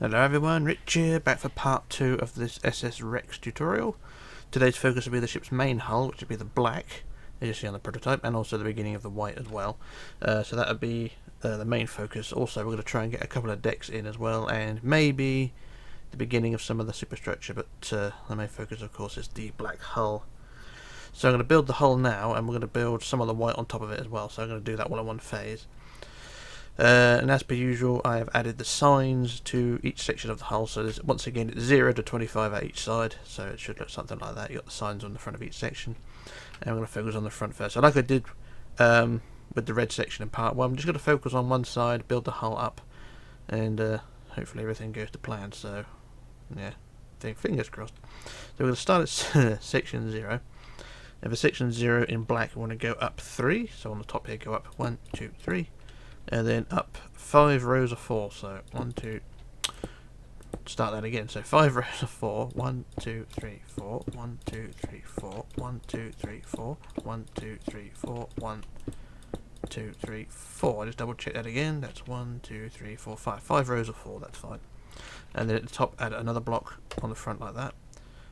Hello everyone, Rich here, back for part 2 of this SS Rex tutorial. Today's focus will be the ship's main hull, which will be the black, as you see on the prototype, and also the beginning of the white as well. So that would be the main focus. Also, we're going to try and get a couple of decks in as well, and maybe the beginning of some of the superstructure, but the main focus of course is the black hull. So I'm going to build the hull now, and we're going to build some of the white on top of it as well, so I'm going to do that all in one phase. And as per usual, I have added the signs to each section of the hull. So there's, once again, it's 0 to 25 at each side, so it should look something like that. You've got the signs on the front of each section, and I'm going to focus on the front first. So like I did with the red section in part 1, I'm just going to focus on one side, build the hull up, and hopefully everything goes to plan. So yeah, fingers crossed. So we're going to start at section 0. And for section 0 in black, we want to go up 3. So on the top here, go up 1, 2, 3. And then up 5 rows of 4, so 1, 2, start that again, so 5 rows of 4, 1, 2, 3, 4, 1, 2, 3, 4, 1, 2, 3, 4, 1, 2, 3, 4, 1, 2, 3, 4, I just double check that again, that's 1, 2, 3, 4, 5, 5 rows of 4, that's fine. And then at the top add another block on the front like that.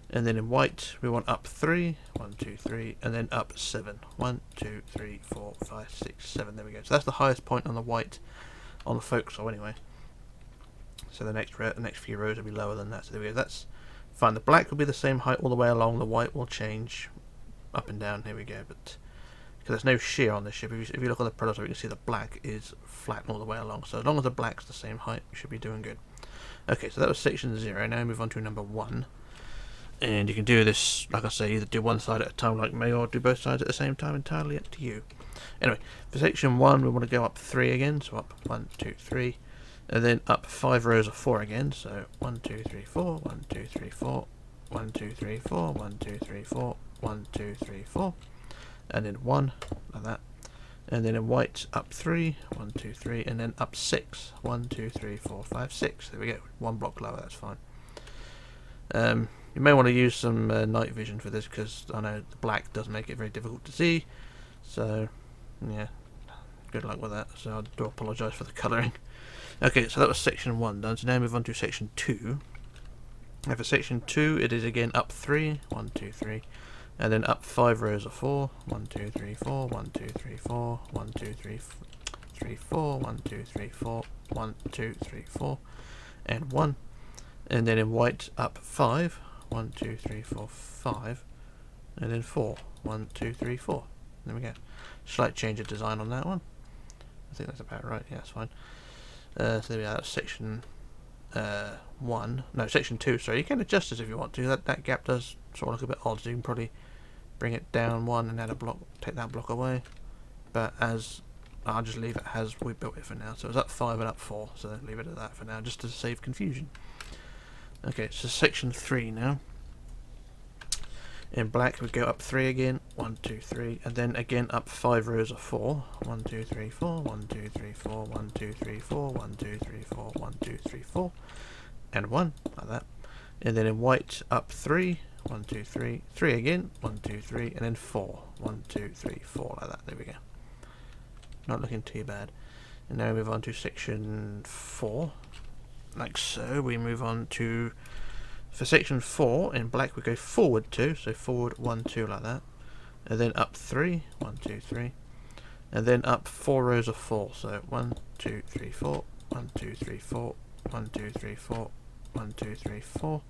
And then in white, we want up 3, 1, 2, 3, and then up 7. 1, 2, 3, 4, 5, 6, 7. There we go. So that's the highest point on the white on the forecastle anyway. So the next few rows will be lower than that. So there we go. That's fine. The black will be the same height all the way along. The white will change up and down. Here we go. But because there's no shear on this ship, if you look at the prototype, you can see the black is flat all the way along. So as long as the black's the same height, we should be doing good. Okay, so that was section 0. Now we move on to number 1. And you can do this, like I say, either do one side at a time like me, or do both sides at the same time, entirely up to you. Anyway, for section 1 we want to go up 3 again, so up 1, 2, 3, and then up 5 rows of 4 again, so 1, 2, 3, 4, 1, 2, 3, 4, 1, 2, 3, 4, 1, 2, 3, 4, 1, 2, 3, 4, and then 1, like that. And then in white, up 3, 1, 2, 3, and then up 6, 1, 2, 3, 4, 5, 6, there we go, one block lower, that's fine. You may want to use some night vision for this, because I know the black does make it very difficult to see, so yeah, good luck with that. So I do apologise for the colouring. Okay, so that was section 1 done, so now move on to section 2. And for section 2 it is again up 3, 1, 2, 3, and then up 5 rows of 4, 1, 2, 3, 4, 1, 2, 3, 4, 1, 2, 3, 3, 4, 1, 2, 3, 4, 1, 2, 3, 4, and 1. And then in white up 5, 1, 2, 3, 4, 5, and then 4, 1, 2, 3, 4. There we go. Slight change of design on that one. I think that's about right. Yeah, that's fine. So there we are. That's section 1. No, section 2. Sorry, you can adjust this if you want to. That gap does sort of look a bit odd, so you can probably bring it down 1 and add a block, take that block away. But as I'll just leave it as we built it for now. So it's up 5 and up 4. So leave it at that for now, just to save confusion. Okay, so section 3 now. In black we go up 3 again, 1, 2, 3, and then again up 5 rows of 4. 1, 2, 3, 4, 1, 2, 3, 4, 1, 2, 3, 4, 1, 2, 3, 4, 1, 2, 3, 4, and 1, like that. And then in white up 3, 1, 2, 3, 3 again, 1, 2, 3, and then 4. 1, 2, 3, 4, like that. There we go. Not looking too bad. And now we move on to section 4. Like so, we move on to, for section 4, in black we go forward 2, so forward 1, 2 like that, and then up 3, 1, 2, 3, and then up 4 rows of 4, so 1, 2, 3, 4, 1, 2, 3, 4, 1, 2, 3, 4, 1, 2, 3, 4,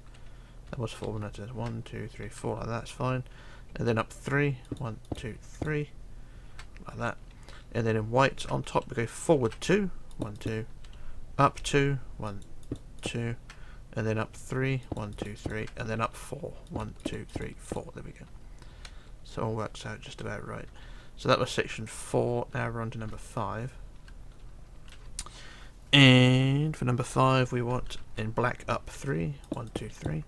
that was 4 when I said 1, 2, 3, 4 like that, that's fine, and then up 3, 1, 2, 3, like that, and then in white on top we go forward 2, 1, 2, up 2, 1, 2, and then up 3, 1, 2, 3, and then up 4, 1, 2, 3, 4. There we go. So it all works out just about right. So that was section 4. Now we're on to number 5. And for number 5 we want in black up 3, 1, 2, 3,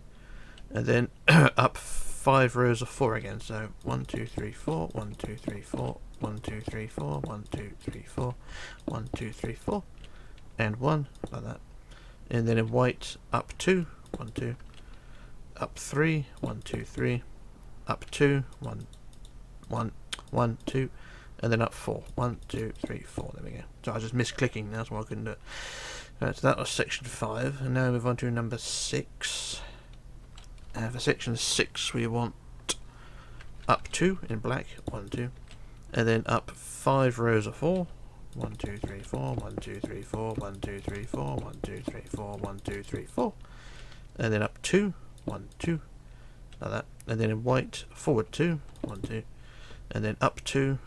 and then up 5 rows of 4 again. So 1, 2, 3, 4, 1, 2, 3, 4, 1, 2, 3, 4, 1, 2, 3, 4, 1, 2, 3, 4, and 1, like that. And then in white up 2, 1, 2, up 3, 1, 2, 3, up 2, 1, 1, 1, 2, and then up 4. 1, 2, 3, 4. There we go. So I was just misclicking, that's why I couldn't do it. So that was section 5, and now we move on to number 6. For section 6 we want up 2 in black, 1, 2, and then up 5 rows of 4, 1, 2, 3, 4, 1, 2, 3, 4, 1, 2, 3, 4, 1, 2, 3, 4, 1, 2, 3, 4, and then up 2, 1, 2, like that, and then in white, forward 2, 1, 2, and then up 2,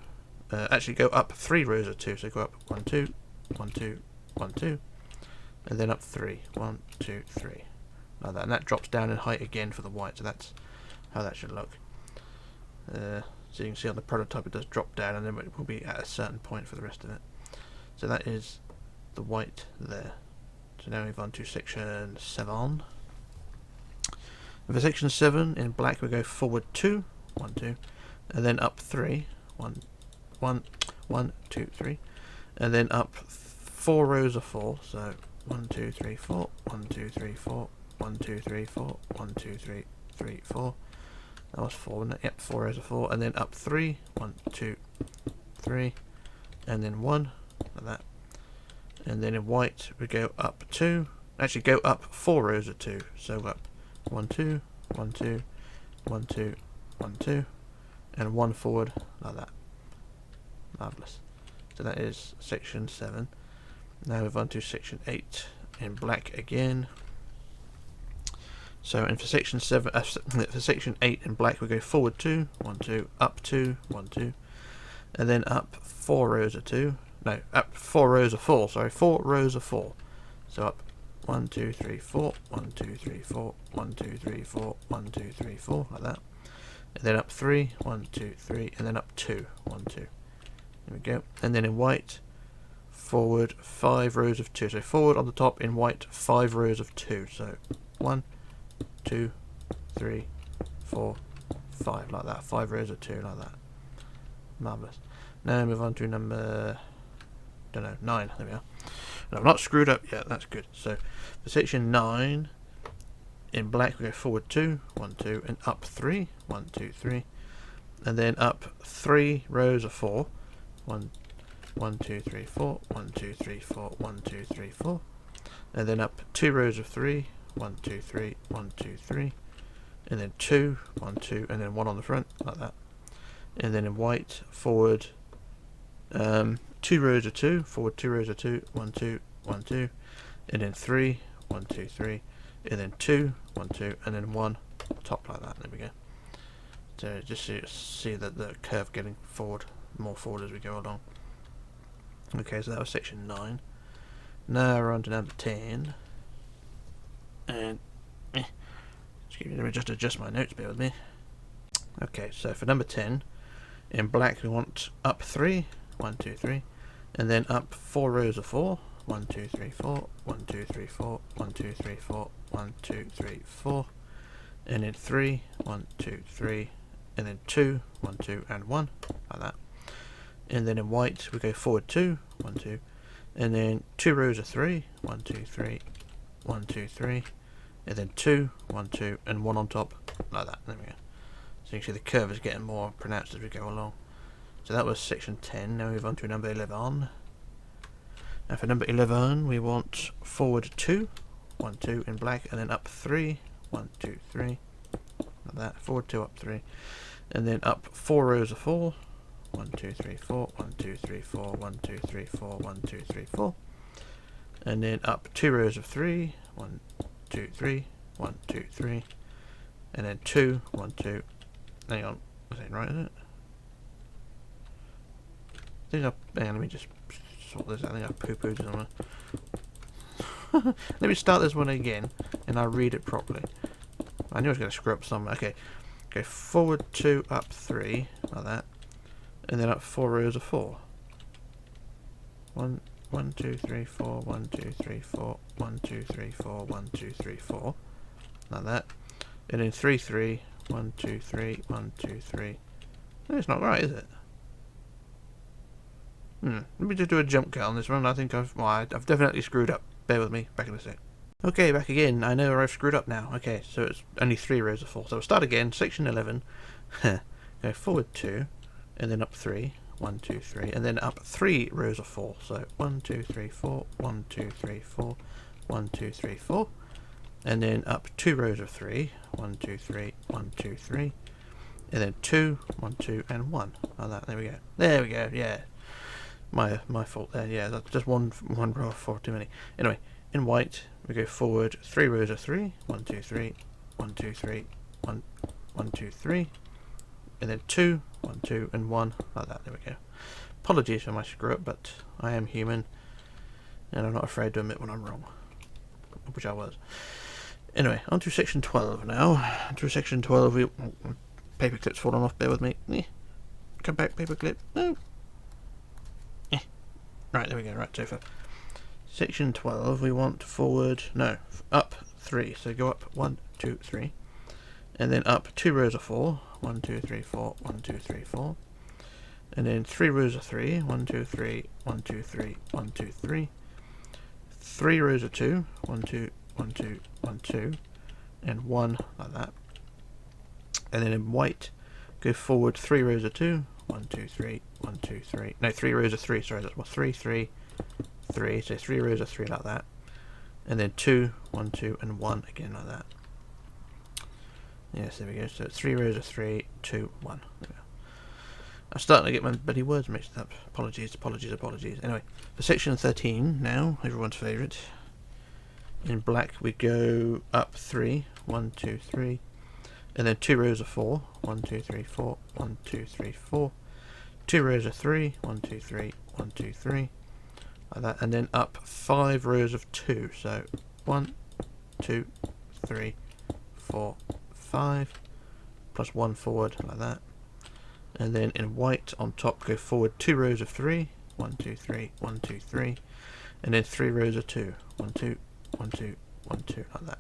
actually go up 3 rows of 2, so go up 1, 2, 1, 2, 1, 2, and then up 3, 1, 2, 3, like that, and that drops down in height again for the white, so that's how that should look. So you can see on the prototype it does drop down, and then it will be at a certain point for the rest of it. So that is the white there. So now we move on to section 7. And for section 7 in black we go forward 2, 1, 2, and then up 3, 1, 1, 1, 2, 3, and then up 4 rows of 4, so 1, 2, 3, 4, 1, 2, 3, 4, 1, 2, 3, 4, 1, 2, 3, 3, 4. That was 4, wasn't it? Yep, 4 rows of 4, and then up 3, 1, 2, 3, and then 1, like that. And then in white we go up 2, actually go up 4 rows of 2, so up 1, 2, 1, 2, 1, 2, 1, 2, and 1 forward, like that. Marvellous. So that is section 7. Now move on to section 8 in black again. So and for section 7, for section 8 in black we go forward 2, 1, 2, up 2, 1, 2, and then up 4 rows of 2. No, up 4 rows of 4. Sorry, 4 rows of 4. So up 1, 2, 3, 4, 1, 2, 3, 4, 1, 2, 3, 4, 1, 2, 3, 4, like that. And then up 3, 1, 2, 3, and then up 2, 1, 2. There we go. And then in white, forward 5 rows of 2. So forward on the top in white, 5 rows of 2. So 1, 2, 3, 4, 5, like that. 5 rows of 2, like that. Marvellous. Now move on to number, 9. There we are. And I've not screwed up yet, that's good. So for section 9, in black we go forward 2, 1, 2, and up 3, 1, 2, 3, and then up 3 rows of 4, 1, 1, 2, 3, 4, 1, 2, 3, 4, 1, 2, 3, 4, and then up 2 rows of 3, 1, 2, 3, 1, 2, 3, and then 2, 1, 2, and then 1 on the front, like that. And then in white, forward 2 rows of 2, forward 2 rows of 2, 1, 2, 1, 2, and then 3, 1, 2, 3, and then 2, 1, 2, and then 1 top, like that. There we go. So just see that the curve getting forward, more forward as we go along. Okay, so that was section 9. Now we're on to number 10. And excuse me, let me just adjust my notes, bear with me. Okay, so for number 10, in black we want up 3, 1, 2, 3, and then up 4 rows of 4, 1, 2, 3, 4, 1, 2, 3, 4, 1, 2, 3, 4, 1, 2, 3, 4, and then 3, 1, 2, 3, and then 2, 1, 2, and 1, like that. And then in white we go forward 2, 1, 2, and then 2 rows of 3, 1, 2, 3, 1, 2, 3, and then 2, 1, 2, and 1 on top, like that. There we go. So you can see the curve is getting more pronounced as we go along. So that was section 10. Now we move on to number 11. Now for number 11 we want forward 2, 1, 2 in black, and then up 3, 1, 2, 3, like that. Forward 2, up 3, and then up 4 rows of 4, 1, 2, 3, 4, 1, 2, 3, 4, 1, 2, 3, 4, 1, 2, 3, 4, and then up 2 rows of 3, 1, 2, 3, 1, 2, 3, and then 2, 1, 2. Hang on, is that right, isn't it? Hang on, let me just sort this out. I think I poo-pooed somewhere. Let me start this one again, and I'll read it properly. I knew I was going to screw up somewhere. Okay, go forward 2, up 3, like that, and then up 4 rows of 4. 1, 2, 3, 4, 1, 2, 3, 4, 1, 2, 3, 4, 1, 2, 3, 4, like that, and then 3, 3, 1, 2, 3, 1, 2, 3. No, it's not right, is it? Let me just do a jump cut on this one. I think I've definitely screwed up. Bear with me, back in a sec. Okay, back again. I know where I've screwed up now. Okay, so it's only 3 rows of 4. So we'll start again, section 11. Go forward 2, and then up 3, 1, 2, 3, and then up 3 rows of 4. So 1, 2, 3, 4, 1, 2, 3, 4, 1, 2, 3, 4, and then up 2 rows of 3, 1, 2, 3, 1, 2, 3, and then 2, 1, 2, and 1, like that. There we go. There we go. Yeah, my fault there. Yeah, that's just one row of 4 too many. Anyway, in white we go forward 3 rows of 3, 1, 2, 3, 1, 2, 3, 1, 1, 2, 3, and then 2, 1, 2, and 1, like that. There we go. Apologies for my screw up, but I am human, and I'm not afraid to admit when I'm wrong, which I was. Anyway, on to section 12 now. On to section 12, paper clip's fallen off, bear with me. Come back, paper clip. No. Right, there we go, right, so for section 12, we want forward, no, up 3, so go up 1, 2, 3, and then up 2 rows of 4, 1, 2, 3, 4, 1, 2, 3, 4, and then 3 rows of 3, 1, 2, 3, 1, 2, 3, 1, 2, 3, 3 rows of 2, 1, 2, 1, 2, 1, 2, and 1, like that. And then in white, go forward 3 rows of 2, 1, 2, 3, 1, 2, 3, no, 3 rows of 3, sorry, that's what, 3, 3, 3, so 3 rows of 3 like that. And then 2, 1, 2, and 1 again like that. Yes, there we go, so 3 rows of 3, 2, 1. There we go. I'm starting to get my bloody words mixed up. Apologies, apologies, apologies. Anyway, for section 13 now, everyone's favourite. In black we go up 3, 1, 2, 3, and then 2 rows of 4, 1, 2, 3, 4, 1, 2, 3, 4, 2 rows of 3, 1, 2, 3, 1, 2, 3, like that, and then up 5 rows of 2, so 1, 2, 3, 4, 5, plus 1 forward, like that. And then in white on top go forward 2 rows of 3, 1, 2, 3, 1, 2, 3, and then 3 rows of 2, 1, 2, 1, 2, 1, 2, like that.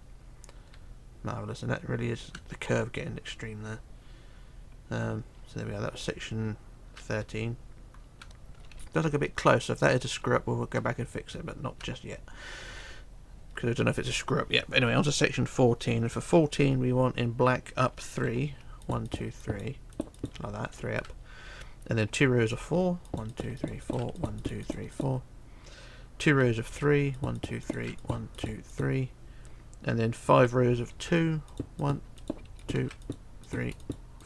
Marvellous, and that really is the curve getting extreme there. So there we go, that was section 13. Does look a bit close, so if that is a screw up we'll go back and fix it, but not just yet, because I don't know if it's a screw up yet. But anyway, on to section 14, and for 14 we want in black up 3, 1, 2, 3, like that, 3 up, and then 2 rows of 4, 1, 2, 3, 4, 1, 2, 3, 4, 2 rows of 3, 1, 2, 3, 1, 2, 3, and then 5 rows of 2, 1, 2, 3,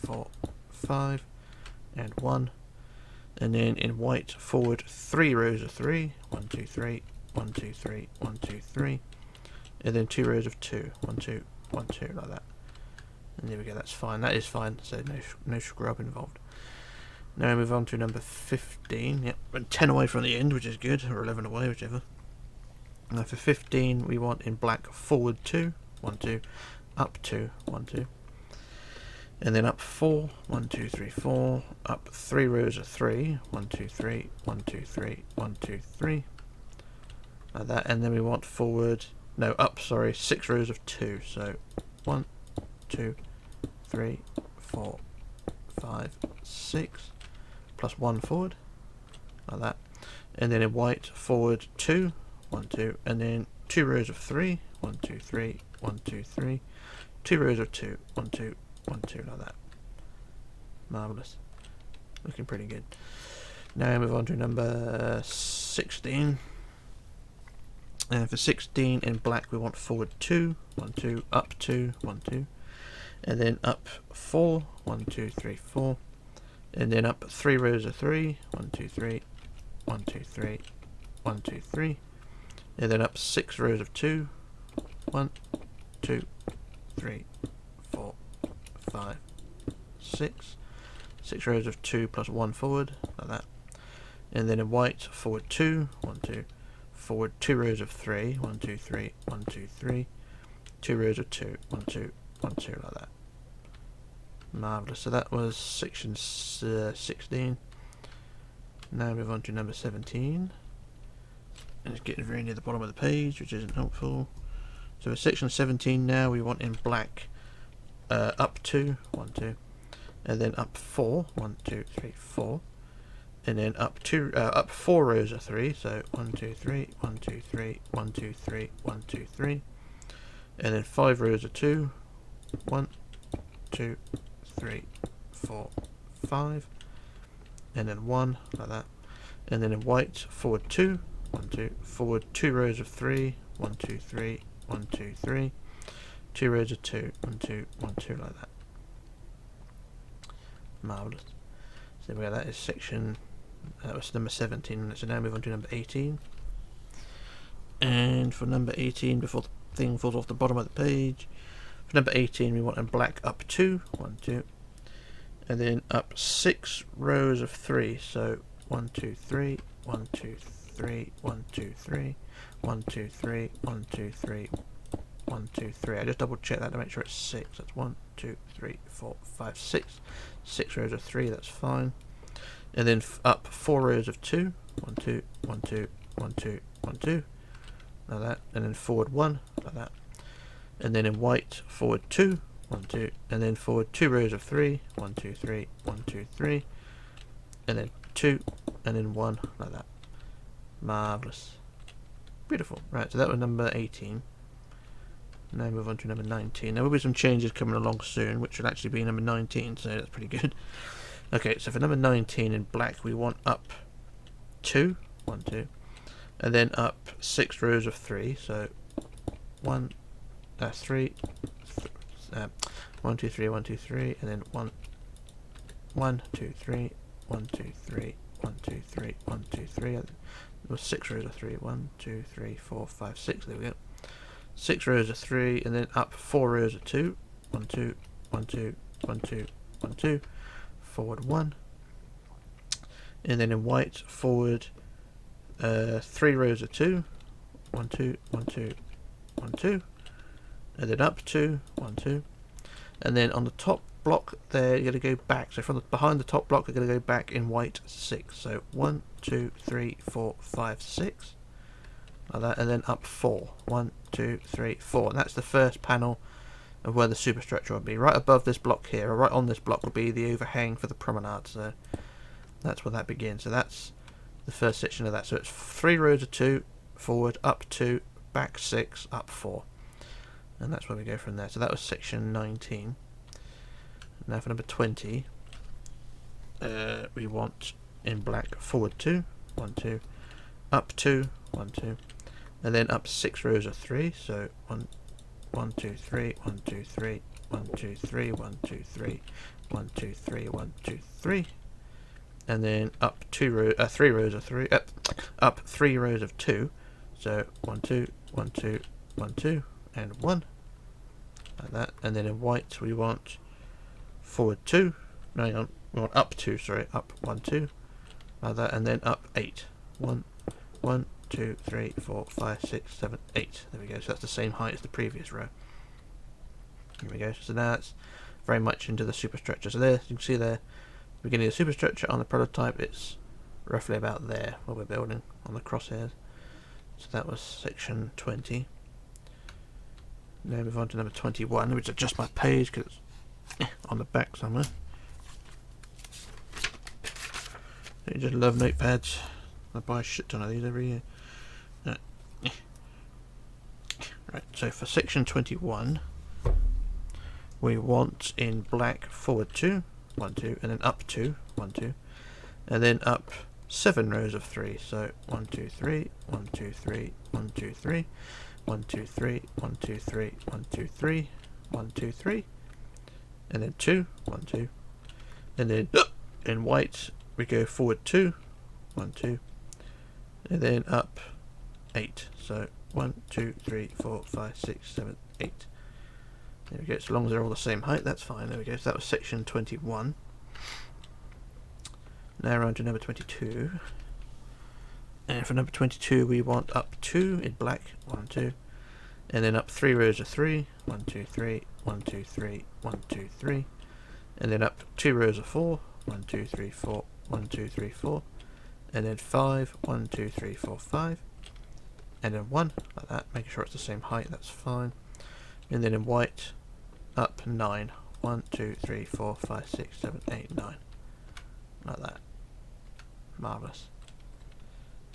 4, 5, and 1, and then in white forward 3 rows of 3, 1, 2, 3, 1, 2, 3, 1, 2, 3, and then 2 rows of 2, 1, 2, 1, 2, like that. And there we go, that's fine, that is fine, so no screw up involved. Now we move on to number 15, yep, 10 away from the end, which is good, or 11 away, whichever. Now for 15 we want in black forward 2, 1, 2, up 2, 1, 2, and then up 4, 1, 2, 3, 4, up 3 rows of 3, 1, 2, 3, 1, 2, 3, 1, 2, 3, like that, and then we want forward, no, up, sorry, 6 rows of 2, so 1, 2, 3, 4, 5, 6, plus 1 forward, like that, and then in white forward 2, 1, 2, and then 2 rows of 3, 1, 2, 3, 1, 2, 3, 2 rows of 2, 1, 2, 1, 2, like that. Marvellous. Looking pretty good. Now move on to number 16. And for 16 in black we want forward 2, 1, 2, up 2, 1, 2, and then up 4, 1, 2, 3, 4, and then up 3 rows of 3, 1, 2, 3, 1, 2, 3, 1, 2, 3, and then up 6 rows of 2, 1, 2, 3, 4, 5, 6, 6 rows of 2 plus 1 forward, like that, and then in white forward 2, 1, 2, forward 2 rows of 3, 1, 2, 3, 1, 2, 3, 2 rows of 2, 1, 2, 1, 2, like that. Marvellous. So that was section 16. Now move on to number 17. And it's getting very near the bottom of the page, which isn't helpful. So for section 17 now we want in black up 2, 1, 2, and then up 4, 1, 2, 3, 4, and then up 4 rows of 3, so 1, 2, 3, 1, 2, 3, 1, 2, 3, 1, 2, 3, and then 5 rows of 2, 1, 2, 3, 4, 5, and then 1, like that, and then in white forward 2, 1, 2, forward 2 rows of 3, 1, 2, 3, 1, 2, 3, 2 rows of 2, 1, 2, 1, 2, like that. Marvellous. So there we go, that is section, that was number 17, so now move on to number 18. And for number 18, before the thing falls off the bottom of the page, for number 18 we want a black up 2, 1, 2, and then up 6 rows of 3, so 1, 2, 3, 1, 2, 3, 1, 2, 3, 1, 2, 3, 1, 2, 3, 1, 2, 3. I just double check that to make sure it's 6. That's 1, 2, 3, 4, 5, 6. 6 rows of 3, that's fine. And then up 4 rows of 2, 1, 2, 1, 2, 1, 2, 1, 2, like that. And then forward 1, like that. And then in white, forward 2, 1, 2, and then forward 2 rows of 3, 1, 2, 3, 1, 2, 3, and then 2, and then 1, like that. Marvellous. Beautiful. Right, so that was number 18. Now move on to number 19. There will be some changes coming along soon, which will actually be number 19, so that's pretty good. Okay, so for number 19 in black, we want up 2, 1, 2, and then up 6 rows of 3, so 1, 3, 1, 2, 3, 1, 2, 3, and then 1, 1, 2, 3, 1, 2, 3, 1, 2, 3, 1, 2, 3. There was 6 rows of 3. 1, 2, 3, 4, 5, 6. There we go. 6 rows of 3, and then up 4 rows of 2. 1, 2, 1, 2, 1, 2, 1, 2. Forward 1. And then in white, forward 3 rows of 2. 1, 2, 1, 2, 1, 2. And then up 2, 1, 2. And then on the top block there, you're going to go back. So from behind the top block, you're going to go back in white 6. So 1, 2, 3, 4, 5, 6. Like that. And then up 4. 1, 2, 3, 4. And that's the first panel of where the superstructure will be. Right above this block here, or right on this block, will be the overhang for the promenade. So that's where that begins. So that's the first section of that. So it's 3 rows of 2, forward, up 2, back 6, up 4. And that's where we go from there. So that was section 19. Now for number 20, we want in black forward 2, 1, 2, up 2, 1, 2, and then up 6 rows of 3. So 1, 1, 2, 3, 1, 2, 3, 1, 2, 3, 1, 2, 3, 1, 2, 3, 1, 2, 3, and then up 3 rows of 3, up 3 rows of 2. So 1, 2, 1, 2, 1, 2, and 1, like that. And then in white we want forward 2, no, hang on, we want up 2, sorry, up 1, 2, like that, and then up 8. 1, 1, 2, 3, 4, 5, 6, 7, 8. There we go. So that's the same height as the previous row. There we go. So now it's very much into the superstructure. So there, you can see there, beginning of the superstructure on the prototype, it's roughly about there where we're building on the crosshairs. So that was section 20. Now move on to number 21, which is just my page because it's on the back somewhere. You just love notepads. I buy a shit ton of these every year. Right, so for section 21, we want in black forward 2, 1, 2, and then up 2, 1, 2, and then up 7 rows of 3. So 1, 2, 3, 1, 2, 3, 1, 2, 3, 1, 2, 3, 1, 2, 3, 1, 2, 3, 1, 2, 3, and then 2, 1, 2, and then in white we go forward 2, 1, 2, and then up 8. So 1, 2, 3, 4, 5, 6, 7, 8. There we go. So long as they're all the same height, that's fine. There we go. So that was section 21. Now we're on to number 22. And for number 22, we want up 2 in black, 1, 2, and then up 3 rows of 3, 1, 2, 3, 1, 2, 3, 1, 2, 3, and then up 2 rows of 4, 1, 2, 3, 4, 1, 2, 3, 4, and then 5, 1, 2, 3, 4, 5, and then 1, like that, making sure it's the same height, that's fine. And then in white, up 9, 1, 2, 3, 4, 5, 6, 7, 8, 9, like that. Marvellous.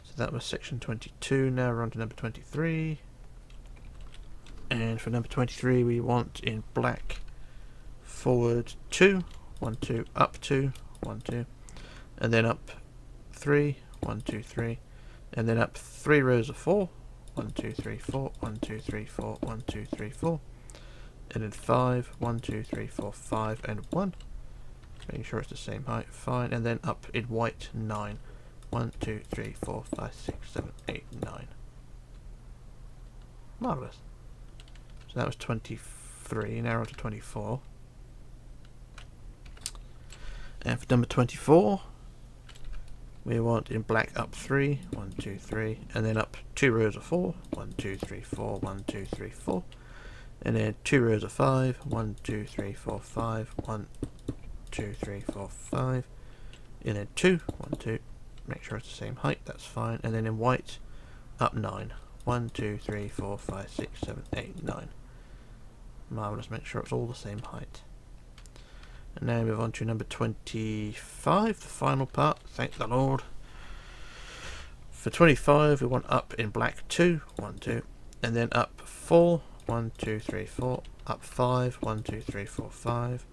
So that was section 22. Now we're on to number 23. And for number 23 we want in black forward 2, 1, 2, up 2, 1, 2, and then up 3, 1, 2, 3, and then up 3 rows of 4, 1, 2, 3, 4, 1, 2, 3, 4, 1, 2, 3, 4, and then 5, 1, 2, 3, 4, 5, and 1. Making sure it's the same height, fine, and then up in white 9. 1, 2, 3, 4, 5, 6, 7, 8, 9. Marvellous. So that was 23, now we're on to 24. And for number 24, we want in black up 3, 1, 2, 3, and then up 2 rows of 4, 1, 2, 3, 4, 1, 2, 3, 4, and then 2 rows of 5, 1, 2, 3, 4, 5, 1, 2, 3, 4, 5, and then 2, 1, 2, make sure it's the same height, that's fine, and then in white, up 9, 1, 2, 3, 4, 5, 6, 7, 8, 9. Marvellous, make sure it's all the same height. And now move on to number 25, the final part, thank the Lord. For 25 we want up in black 2, 1, 2, and then up 4, 1, 2, 3, 4, up 5, 1, 2, 3, 4, 5,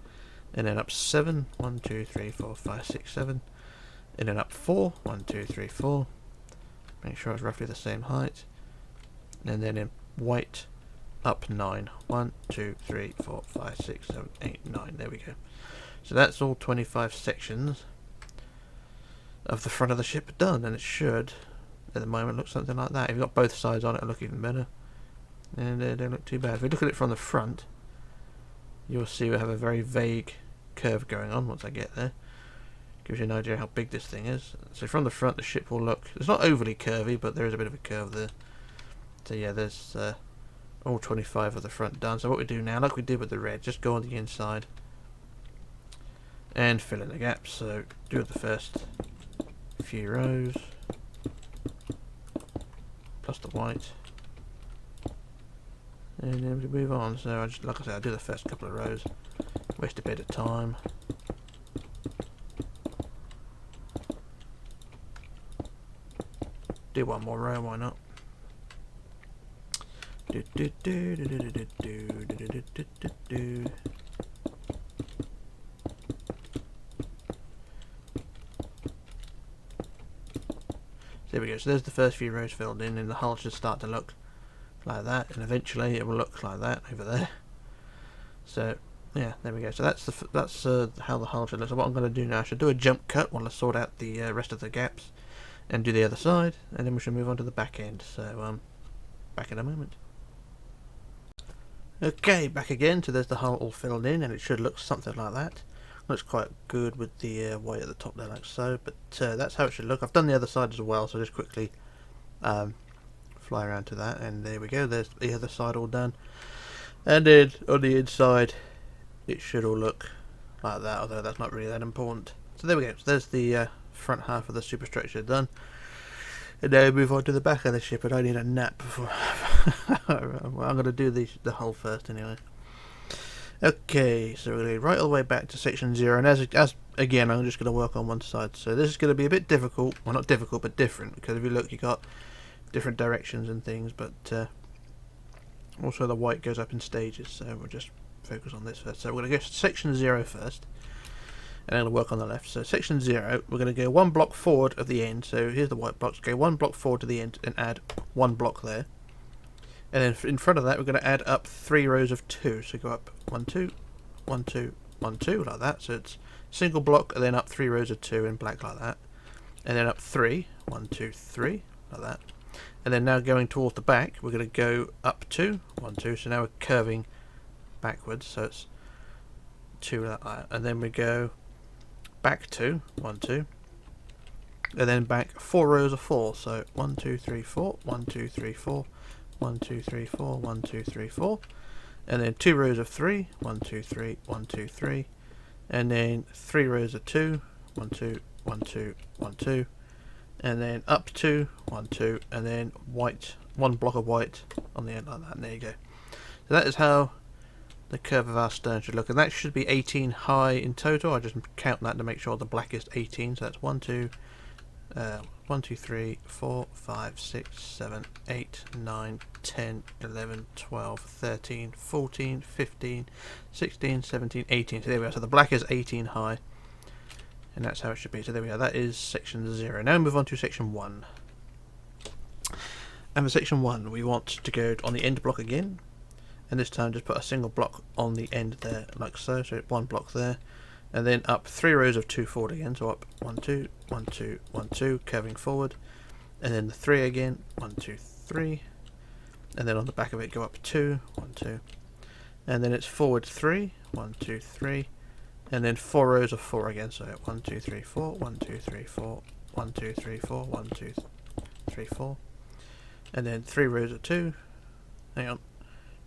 and then up 7, 1, 2, 3, 4, 5, 6, 7, and then up 4, 1, 2, 3, 4, make sure it's roughly the same height, and then in white up 9, 1, 2, 3, 4, 5, 6, 7, 8, 9, there we go. So that's all 25 sections of the front of the ship done, and it should, at the moment, look something like that. If you've got both sides on it, it'll look even better, and they don't look too bad. If we look at it from the front, you'll see we have a very vague curve going on once I get there. Gives you an idea how big this thing is. So from the front the ship will look, it's not overly curvy, but there is a bit of a curve there. So yeah, there's all 25 of the front done. So what we do now, like we did with the red, just go on the inside and fill in the gaps. So do the first few rows plus the white, and then we move on. So I just, like I said, I do the first couple of rows, waste a bit of time. Do one more row, why not? Do do do do do do do do do do do. There we go. So there's the first few rows filled in, and the hull should start to look like that, and eventually it will look like that over there. So yeah, there we go. So that's how the hull should look. So what I'm going to do now, I should do a jump cut while I sort out the rest of the gaps, and do the other side, and then we should move on to the back end. So back in a moment. Okay, back again. So there's the hull all filled in, and it should look something like that. Looks quite good with the white at the top there, like so. But that's how it should look. I've done the other side as well, so just quickly fly around to that, and there we go. There's the other side all done, and then on the inside it should all look like that, although that's not really that important. So there we go. So there's the front half of the superstructure done, and now we move on to the back of the ship. And I need a nap before well, I'm going to do the hull first anyway. Okay, so we're going to go right all the way back to section 0, and as again, I'm just going to work on one side. So this is going to be a bit difficult, well, not difficult, but different, because if you look, you got different directions and things, but also the white goes up in stages. So we'll just focus on this first. So we're going to go to section 0 first, and I'm going to work on the left. So section 0, we're going to go one block forward of the end. So here's the white blocks. Go one block forward to the end and add one block there. And then in front of that, we're going to add up 3 rows of 2. So go up 1, 2, 1, 2, 1, 2, like that. So it's single block, and then up 3 rows of 2 in black, like that. And then up 3, 1, 2, 3, like that. And then now going towards the back, we're going to go up 2, 1, 2. So now we're curving backwards. So it's 2 like that. And then we go back 2, 1, 2. And then back 4 rows of 4. So 1, 2, 3, 4, 1, 2, 3, 4. 1, 2, 3, 4, 1, 2, 3, 4, and then 2 rows of 3, 1, 2, 3, 1, 2, 3, and then 3 rows of 2, 1, 2, 1, 2, 1, 2, and then up 2, 1, 2, and then white, 1 block of white on the end like that, and there you go. So that is how the curve of our stern should look, and that should be 18 high in total. I just count that to make sure the black is 18, so that's 1, 2, 1, 2, 3, 4, 5, 6, 7, 8, 9, 10, 11, 12, 13, 14, 15, 16, 17, 18. So there we are. So the black is 18 high, and that's how it should be. So there we are. That is section 0. Now we move on to section 1. And for section 1, we want to go on the end block again, and this time just put a single block on the end there, like so. So 1 block there, and then up 3 rows of 2 forward again. So up 1 2 1 2 1 2, curving forward, and then the 3 again, 1 2 3, and then on the back of it go up 2 1 2, and then it's forward 3 1 2 3, and then 4 rows of 4 again. So 1 2 3 4 1 2 3 4 1 2 3 4 1 2 3 4, and then 3 rows of 2. Hang on.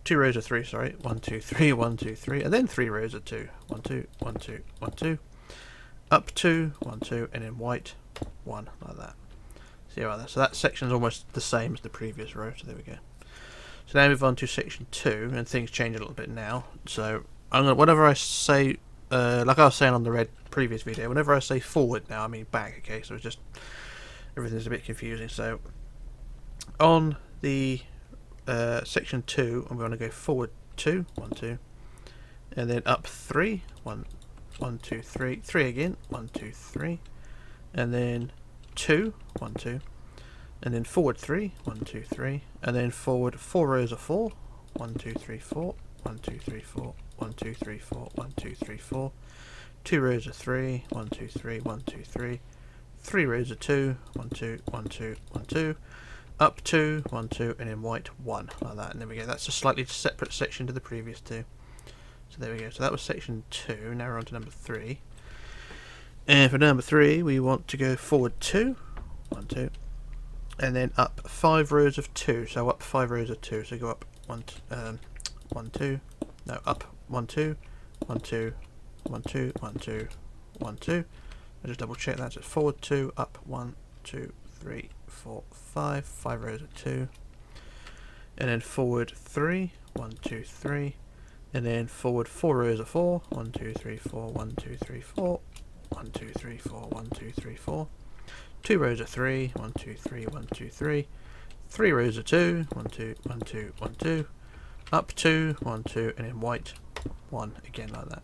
2 rows of 3, sorry, 1 2 3 1 2 3, and then 3 rows of 2, 1 2 1 2 1 2, up 2 1 2, and then white 1, like that. See how that? So that section is almost the same as the previous row. So there we go. So now move on to section 2, and things change a little bit now. So I'm gonna, whenever I say, like I was saying on the previous video, whenever I say forward now, I mean back. Okay, so it's just everything's a bit confusing. So on the section 2, I'm going to go forward 2 1 2, and then up 3 1 1 2 3 3 again 1 2 3, and then 2 1 2, and then forward 3 1 2 3, and then forward 4 rows of 4 1 2 3 4 1 2 3 4 1 2 3 4 1 2 3 4, 2 rows of 3 1 2 3 1 2 3, 3 rows of 2 1 2 1 2 1 2, up 2 1 2, and then white 1, like that. And there we go. That's a slightly separate section to the previous 2. So there we go. So that was section 2. Now we're on to number 3. And for number 3, we want to go forward 2 1 2, and then up 5 rows of 2. So up 5 rows of 2. So go up 1 2, no, up 1 2 1 2 1 2 1 2 1 2. I just double check that. So it's forward 2, up 1 2 3 4 5, 5 rows of 2, and then forward 3 1 2 3, and then forward 4 rows of 4 1 2 3 4 1 2 3 4 1 2 3 4 1 2 3 4, 2 rows of 3 1 2 3 1 2 3, 3 rows of 2 1 2 1 2 1 2, up 2 1 2, and then white 1 again, like that.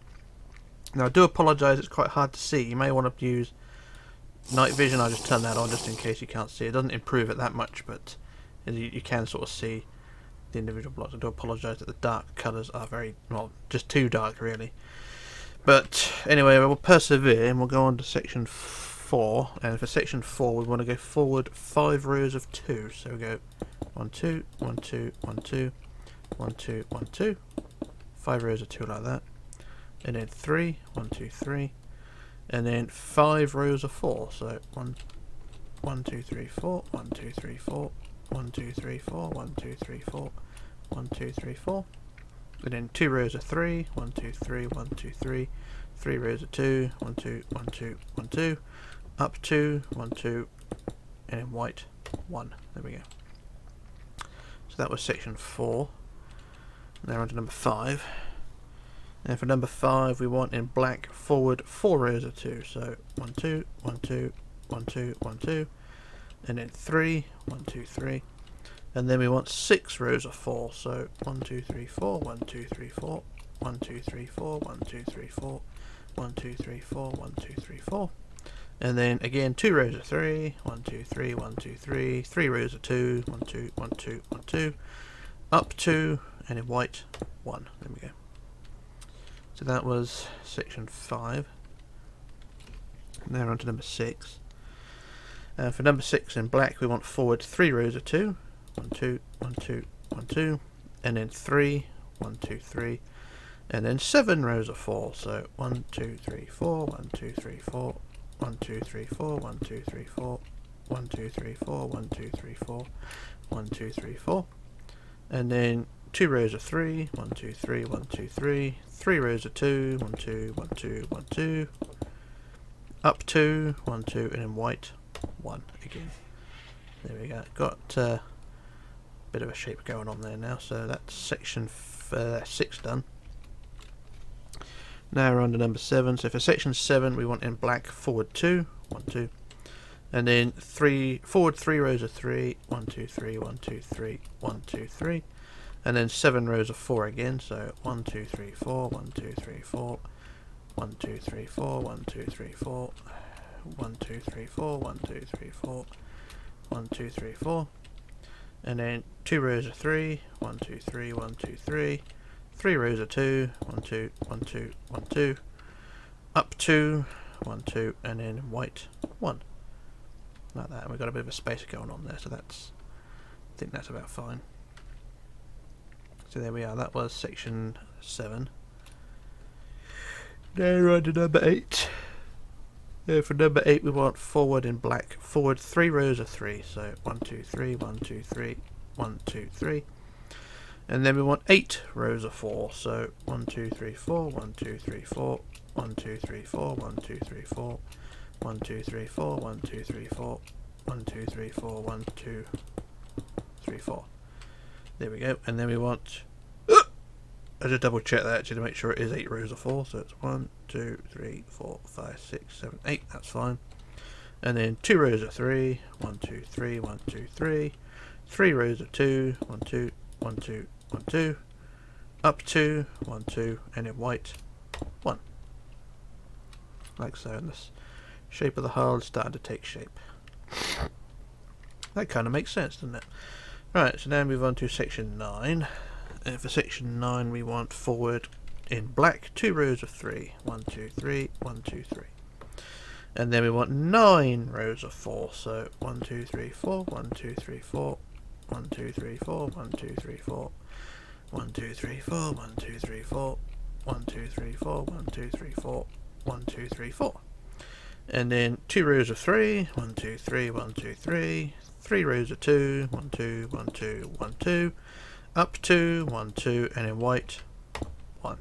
Now I do apologise, it's quite hard to see. You may want to use night vision. I'll just turn that on just in case you can't see. It doesn't improve it that much, but you can sort of see the individual blocks. I do apologise that the dark colours are very, well, just too dark really. But anyway, we'll persevere and we'll go on to section 4. And for section 4, we want to go forward 5 rows of 2. So we go 1 2 1 2 1 2 1 2 1 2, 5 rows of 2 like that, and then 3 1 2 3, and then 5 rows of 4. So 1 2 3 4 1 2 3 4 1 2 3 4 1 2 3 4 1 2 3 4, and then 2 rows of 3 1 2 3 1 2 3, 3 rows of 2 1 2 1 2 1 2, up 2 1 2, and then white 1. There we go. So that was section 4. Now on to number 5. And for number 5, we want in black forward 4 rows of 2. So 1 2 1 2 1 2 1 2, and then 3 1 2 3, and then we want 6 rows of 4. So 1 2 3 4 1 2 3 4 1 2 3 4 1 2 3 4 1 2 3 4 1 2 3 4, and then again 2 rows of 3 1 2 3 1 2 3, 3 rows of 2 1 2 1 2 1 2, up 2, and in white 1. There we go. So that was section 5. Now we're on to number 6. For number 6 in black, we want forward 3 rows of 2 1 2 1 2 1 2, and then 3 1 2 3, and then 7 rows of 4. So 1 2 3 4 1 2 3 4 1 2 3 4 1 2 3 4 1 2 3 4 1 2 3 4 1 2 3 4, and then 2 rows of 3 1 2 3 1 2 3, 3 rows of 2 1 2 1 2 1 2, up 2 1 2, and then white 1 again. There we go. Got a bit of a shape going on there now. So that's section 6 done. Now we're on to number 7. So for section 7, we want in black forward 2 1 2, and then forward 3 rows of 3 1 2 3 1 2 3 1 2 3, and then 7 rows of 4 again. So 1 2 3 4 1 2 3 4 1 2 3 4 1 2 3 4 1 2 3 4 1 2 3 4 1 2 3 4, and then 2 rows of 3, 1 2 3 1 2 3, 3 rows of 2, 1 2 1 2 1 2, up 2 1 2, and then white 1, like that. And we've got a bit of a space going on there, so that's, I think that's about fine. So there we are, that was section 7. Now we're on to number 8. For number 8 we want forward in black, forward 3 rows of 3, so 1 2 3 1 2 3 1 2 3, and then we want 8 rows of 4, so 1 2 3 4 1 2 3 4 1 2 3 4 1 2 3 4 1 2 3 4 1 2 3 4 1 2 3 4 1 2 3 4. There we go. And then we want, I just double check that actually to make sure it is 8 rows of 4, so it's 1 2 3 4 5 6 7 8, that's fine. And then 2 rows of 3, 1 2 3 1 2 3, 3 rows of 2, 1 2 1 2 1 2, up 2 1 2, and then white 1, like so. And the shape of the hull is starting to take shape. That kind of makes sense, doesn't it? Right, so now move on to section 9. And for section 9 we want forward in black 2 rows of 3, 1 2 3 1 2 3, and then we want 9 rows of 4, so 1 2 3 4 1 2 3 4 1 2 3 4 1 2 3 4 1 2 3 4 1 2 3 4 1 2 3 4 1 2 3 4 1 2 3 4, and then 2 rows of 3, 1 2 3 1 2 3, 3 rows of 2, 1 2 1 2 1 2, up 2 1 2, and then white 1.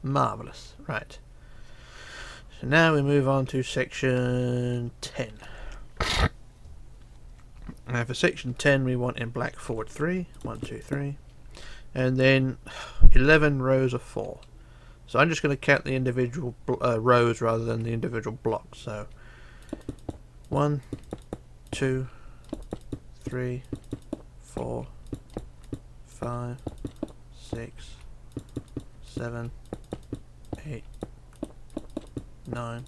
Marvellous. Right, so now we move on to section 10. Now for section 10 we want in black forward 3, 1 2 3, and then 11 rows of 4. So I'm just going to count the individual rows rather than the individual blocks. So 1 2 3 4 5 6 7 8 9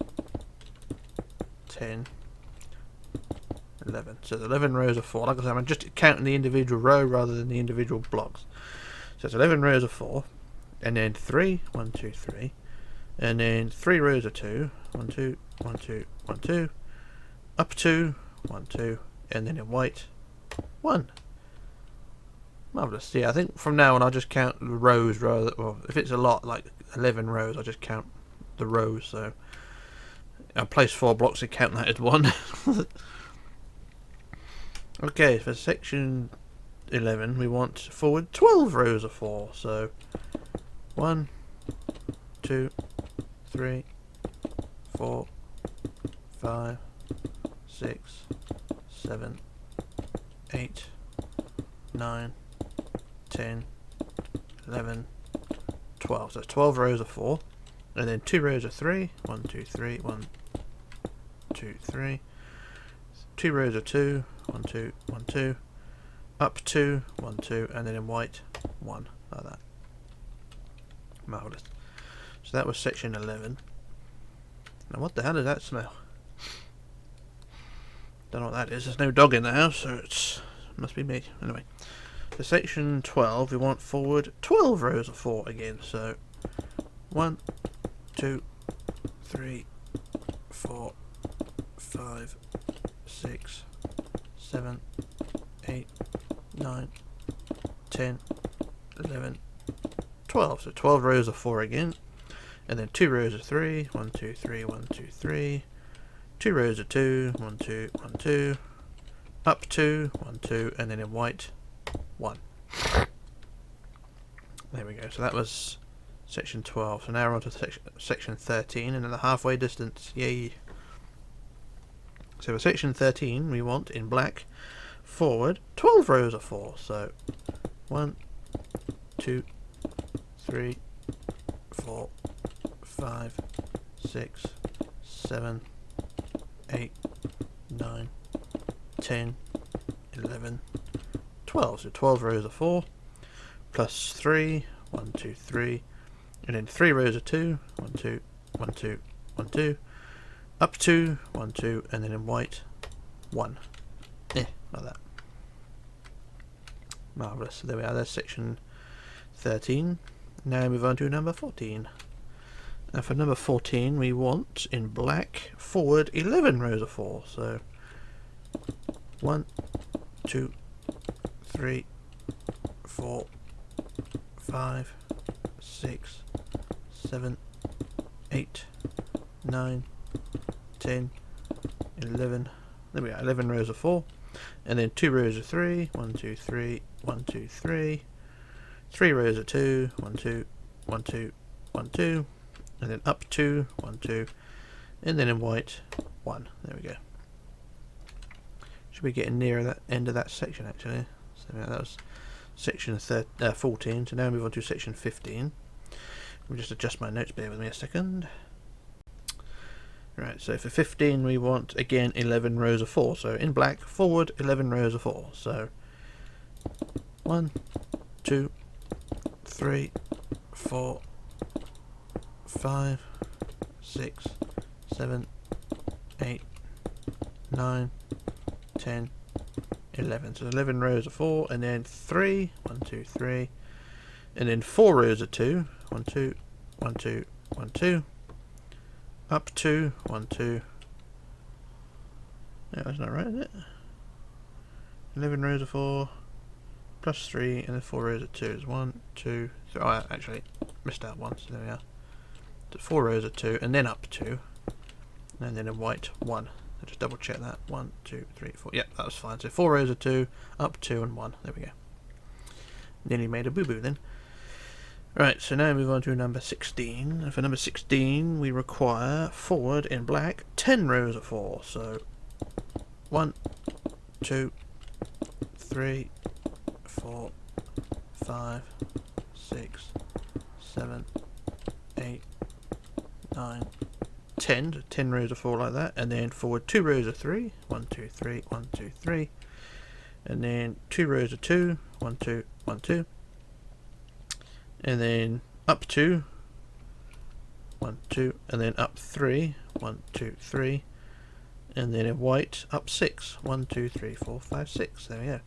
10 11. So it's 11 rows of 4. Like I said, I'm just counting the individual row rather than the individual blocks. So it's 11 rows of 4, and then 3 1 2 3, and then 3 rows of 2, 1 2 1 2 1 2, up 2 1 2, and then in white 1. Marvellous. Yeah, I think from now on I'll just count the rows rather than, well, if it's a lot, like 11 rows, I'll just count the rows. So I'll place 4 blocks and count that as 1. Okay, for section 11 we want forward 12 rows of 4, so 1 2 3 4 5 6 7 8 9 10 11 12. So 12 rows of 4, and then 2 rows of 3, 1 2 3 1 2 3, 2 rows of 2, 1 2 1 2, up 2 1 2, and then in white 1, like that. Marvellous. So that was section 11. Now what the hell does that smell? Don't know what that is. There's no dog in the house, so it must be me. Anyway, for section 12 we want forward 12 rows of 4 again, so 1 2 3 4 5 6 7 8 9 10 11 12. So 12 rows of 4 again, and then 2 rows of 3, 1 2 3 1 2 3, 2 rows of 2, 1 2 1 2, up 2 1 2, and then in white 1. There we go. So that was section 12. So now we're on to section 13, and in the halfway distance. Yay! So for section 13 we want in black forward 12 rows of 4, so 1 2 3 4 5 6 7 8 9 10 11 12. So 12 rows of 4 plus 3, 1 2 3, and then 3 rows of 2, 1 2 1 2 1 2, up 2 1 2, and then in white 1. like that. Marvellous. So there we are, there's section 13. Now move on to number 14. Now for number 14 we want, in black, forward 11 rows of 4. So 1, 2, 3, 4, 5, 6, 7, 8, 9, 10, 11. There we are, 11 rows of 4. And then 2 rows of 3. 1, 2, 3, 1, 2, 3. 3 rows of 2. 1, 2, 1, 2, 1, 2. And then up 2, 1, 2. And then in white, 1. There we go. Should be getting nearer that end of that section actually. So yeah, that was section 14. So now we move on to section 15. Let me just adjust my notes, bear with me a second. Right, so for 15 we want again 11 rows of 4. So in black, forward 11 rows of 4. So 1, 2, 3, 4, 5, 6, 7, 8, 9, 10, 11. So 11 rows of 4, and then 3, 1, 2, 3, and then 4 rows of 2, 1, 2, 1, 2, 1, 2, up 2, 1, 2. Yeah, that's not right, is it? 11 rows of 4, plus 3, and then 4 rows of 2 is 1, 2, 3. Oh, I actually missed out 1, so there we are. So 4 rows of 2, and then up 2, and then in white 1. So just double check that. 1, 2, 3, 4. Yep, that was fine. So 4 rows of 2, up 2, and 1. There we go. Nearly made a boo-boo then. Right, so now we move on to number 16. And for number 16, we require forward in black 10 rows of 4. So 1, 2, 3, 4, 5, 6, 7, 8, 9, 10. 10 rows of 4 like that. And then forward 2 rows of 3. 1, 2, 3, 1, 2, 3. And then 2 rows of 2. 1, 2, 1, 2. And then up 2, 1, 2, and then up 3, 1, 2, 3, and then in white up 6, 1, 2, 3, 4, 5, 6. There we go.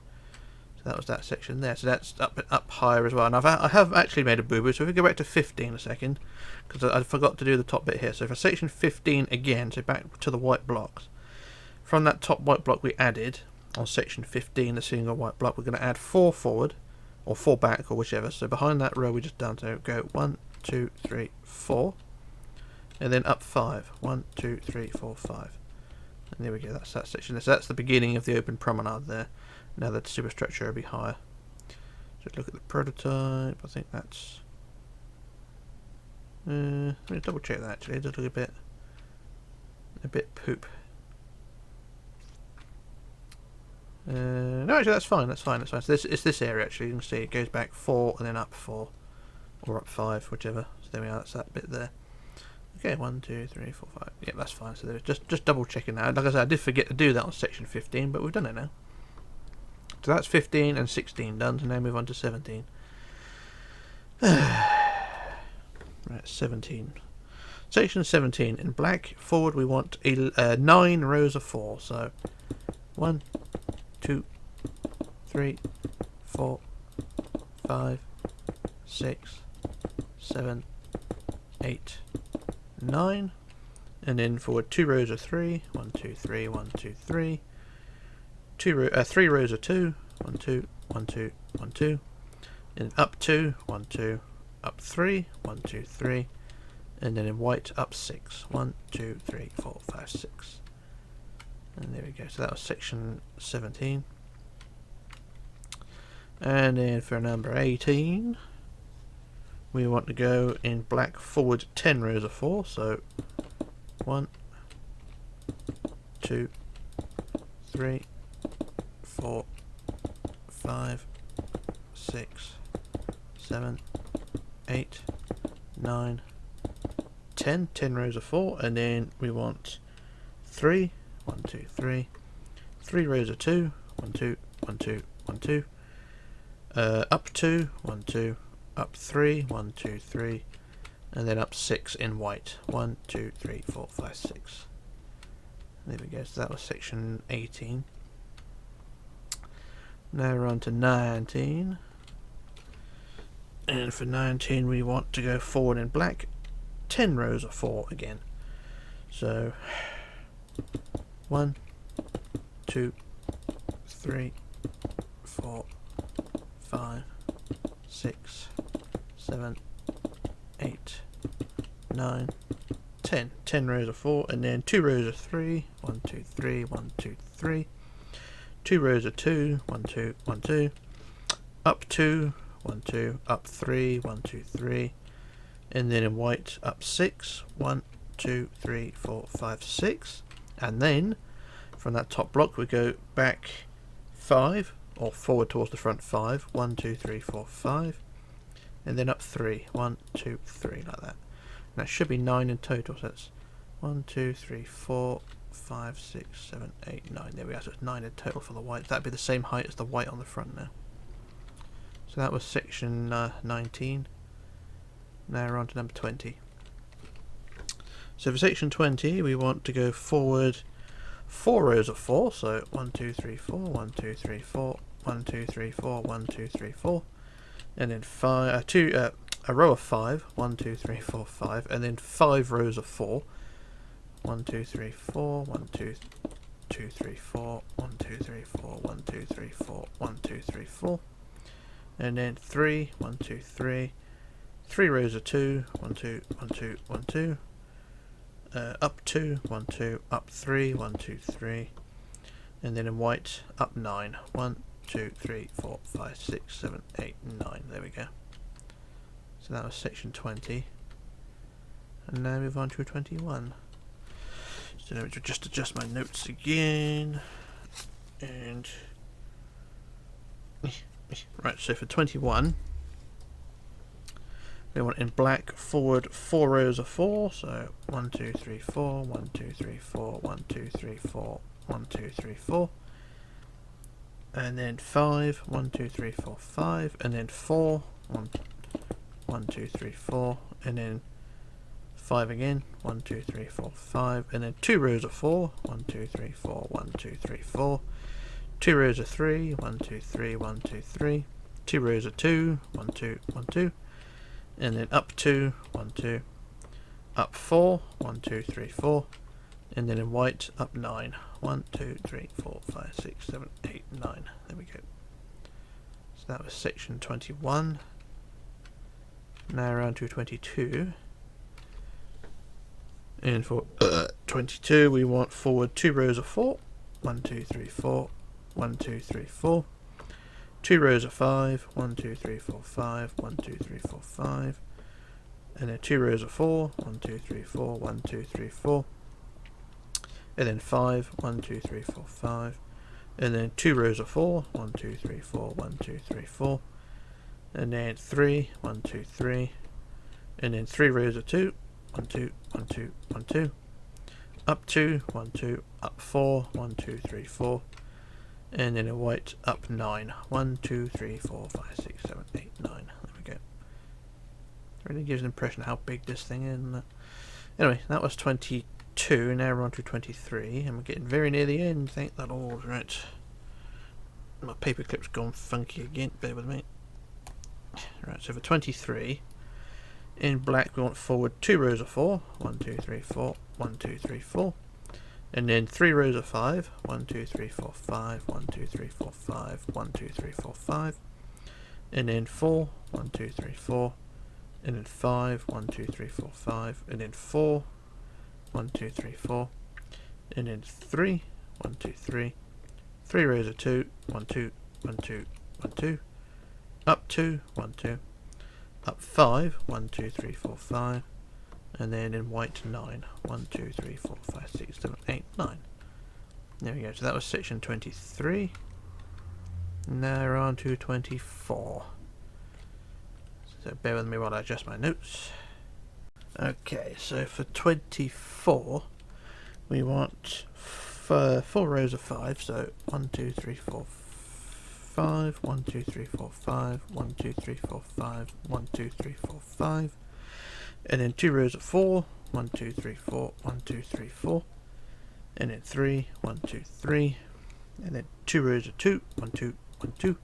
So that was that section there. So that's up higher as well. And I have actually made a boo-boo. So if we go back to 15 a second, because I forgot to do the top bit here. So for section 15 again, so back to the white blocks. From that top white block we added on section 15, the single white block, we're going to add 4 forward. Or 4 back, or whichever. So behind that row we just done, so go 1, 2, 3, 4, and then up 5. 1, 2, 3, 4, 5. And there we go, that's that section. So that's the beginning of the open promenade there. Now the superstructure will be higher. Just look at the prototype, I think that's... let me double check that actually, it does look a bit poop. No, actually that's fine. So it's this area actually. You can see it goes back 4 and then up 4, or up 5, whichever. So there we are. That's that bit there. Okay, 1, 2, 3, 4, 5. Yeah, that's fine. So there's just double checking that. Like I said, I did forget to do that on section 15, but we've done it now. So that's 15 and 16 done. So now move on to 17. Right, 17. Section 17 in black. Forward we want 9 rows of 4. So 1, 2, 3, 4, 5, 6, 7, 8, 9, and then forward 2 rows of 3. 1, 2, 3, 1, 2, 3. 3 rows of 2. 1, 2, 1, 2, 1, 2. And up 2. 1, 2. Up 3. 1, 2, 3. And then in white up 6. 1, 2, 3, 4, 5, 6. And there we go, so that was section 17. And then for number 18, we want to go in black forward 10 rows of 4. So 1, 2, 3, 4, 5, 6, 7, 8, 9, 10. 10 rows of 4, and then we want 3. 1, 2, 3. 3 rows of 2. 1, 2, 1, 2, 1, 2. Up 2. 1, 2. Up 3. 1, 2, 3. And then up 6 in white. 1, 2, 3, 4, 5, 6. There we go. So that was section 18. Now we're on to 19. And for 19 we want to go forward in black 10 rows of 4 again. So 1, 2, 3, 4, 5, 6, 7, 8, 9, 10. 10 rows of 4, and then 2 rows of 3. 1, 2, 3, 1, 2, 3. 2 rows of 2. 1, 2, 1, 2. Up 2. 1, 2. Up 3. 1, 2, 3. And then in white up 6. 1, 2, 3, 4, 5, 6. And then from that top block we go back 5, or forward towards the front 5. 1, 2, 3, 4, 5. And then up 3. 1, 2, 3, like that. And that should be 9 in total. So that's 1, 2, 3, 4, 5, 6, 7, 8, 9. There we go. So it's 9 in total for the white. That'd be the same height as the white on the front now. So that was section 19. Now we're on to number 20. So for section 20 we want to go forward 4 rows of 4. So 1, 2, 3, 4, 1, 2, 3, 4, 1, 2, 3, 4, 1, 2, 3, 4. And then a row of 5. 1, 2, 3, 4, 5. And then 5 rows of 4. 1, 2, 3, 4, 1, 2, 2, 3, 4, 1, 2, 3, 4, 1, 2, 3, 4, 1, 2, 3, 4. And then 3, 1, 2, 3. 3 rows of 2. 1, 2, 1, 2, 1, 2. Up 2, 1, 2, up 3, 1, 2, 3. And then in white, up 9. 1, 2, 3, 4, 5, 6, 7, 8, 9. There we go. So that was section 20. And now move on to 21. So let me just adjust my notes again. And right, so for 21 we want in black forward 4 rows of 4. So 1, 2, 3, 4, 1, 2, 3, 4, 1, 2, 3, 4, 1, 2, 3, 4. And then 5, 1, 2, 3, 4, 5. And then 4, 1, 2, 3, 4. And then 5 again. 1, 2, 3, 4, 5. And then 2 rows of 4. 1, 2, 3, 4, 1, 2, 3, 4. 2 rows of 3. 1, 2, 3, 1, 2, 3. 2 rows of 2. 1, 2, 1, 2. And then up 2. 1, 2. Up 4. 1, 2, 3, 4. And then in white up 9. 1, 2, 3, 4, 5, 6, 7, 8, 9. There we go. So that was section 21. Now around to 22. And for 22 we want forward 2 rows of 4. 1, 2, 3, 4. 1, 2, 3, 4. 2 rows of 5. 1, 2, 3, 4, 5. 1, 2, 3, 4, 5. And then 2 rows of 4. 1, 2, 3, 4. 1, 2, 3, 4. And then 5. 1, 2, 3, 4, 5. And then 2 rows of 4. 1, 2, 3, 4. 1, 2, 3, 4. And then 3. 1, 2, 3. And then 3 rows of 2. 1, 2, 1, 2, 1, 2. Up 2. 1, 2. Up 4. 1, 2, 3, 4. And then in white up 9. 1, 2, 3, 4, 5, 6, 7, 8, 9. There we go. It really gives an impression of how big this thing is, doesn't it? Anyway, that was 22. Now we're on to 23. And we're getting very near the end. Thank the Lord. Right. My paperclip's gone funky again. Bear with me. Right, so for 23, in black we want forward 2 rows of 4. 1, 2, 3, 4. 1, 2, 3, 4. And then 3 rows of 5. 1, 2, 3, 4, 5. 1, 2, 3, 4, 5. 1, 2, 3, 4, 5. And then 4. 1, 2, 3, 4. And then 5. 1, 2, 3, 4, 5. And then 4. 1, 2, 3, 4. And then 3. 1, 2, 3. 3 rows of 2. 1, 2, 1, 2, 1, 2. Up 2. 1, 2. Up 5. 1, 2, 3, 4, 5. And then in white 9. 1, 2, 3, 4, 5, 6, 7, 8, 9. There we go. So that was section 23. Now we're on to 24. So bear with me while I adjust my notes. Okay, so for 24 we want 4 rows of 5. So 1, 2, 3, 4, 5. 1, 2, 3, 4, 5. 1, 2, 3, 4, 5. 1, 2, 3, 4, 5. And then 2 rows of 4. 1, 2, 3, 4. 1, 2, 3, 4. And then 3. 1, 2, 3. And then 2 rows of 2. 1, 2, 1, 2,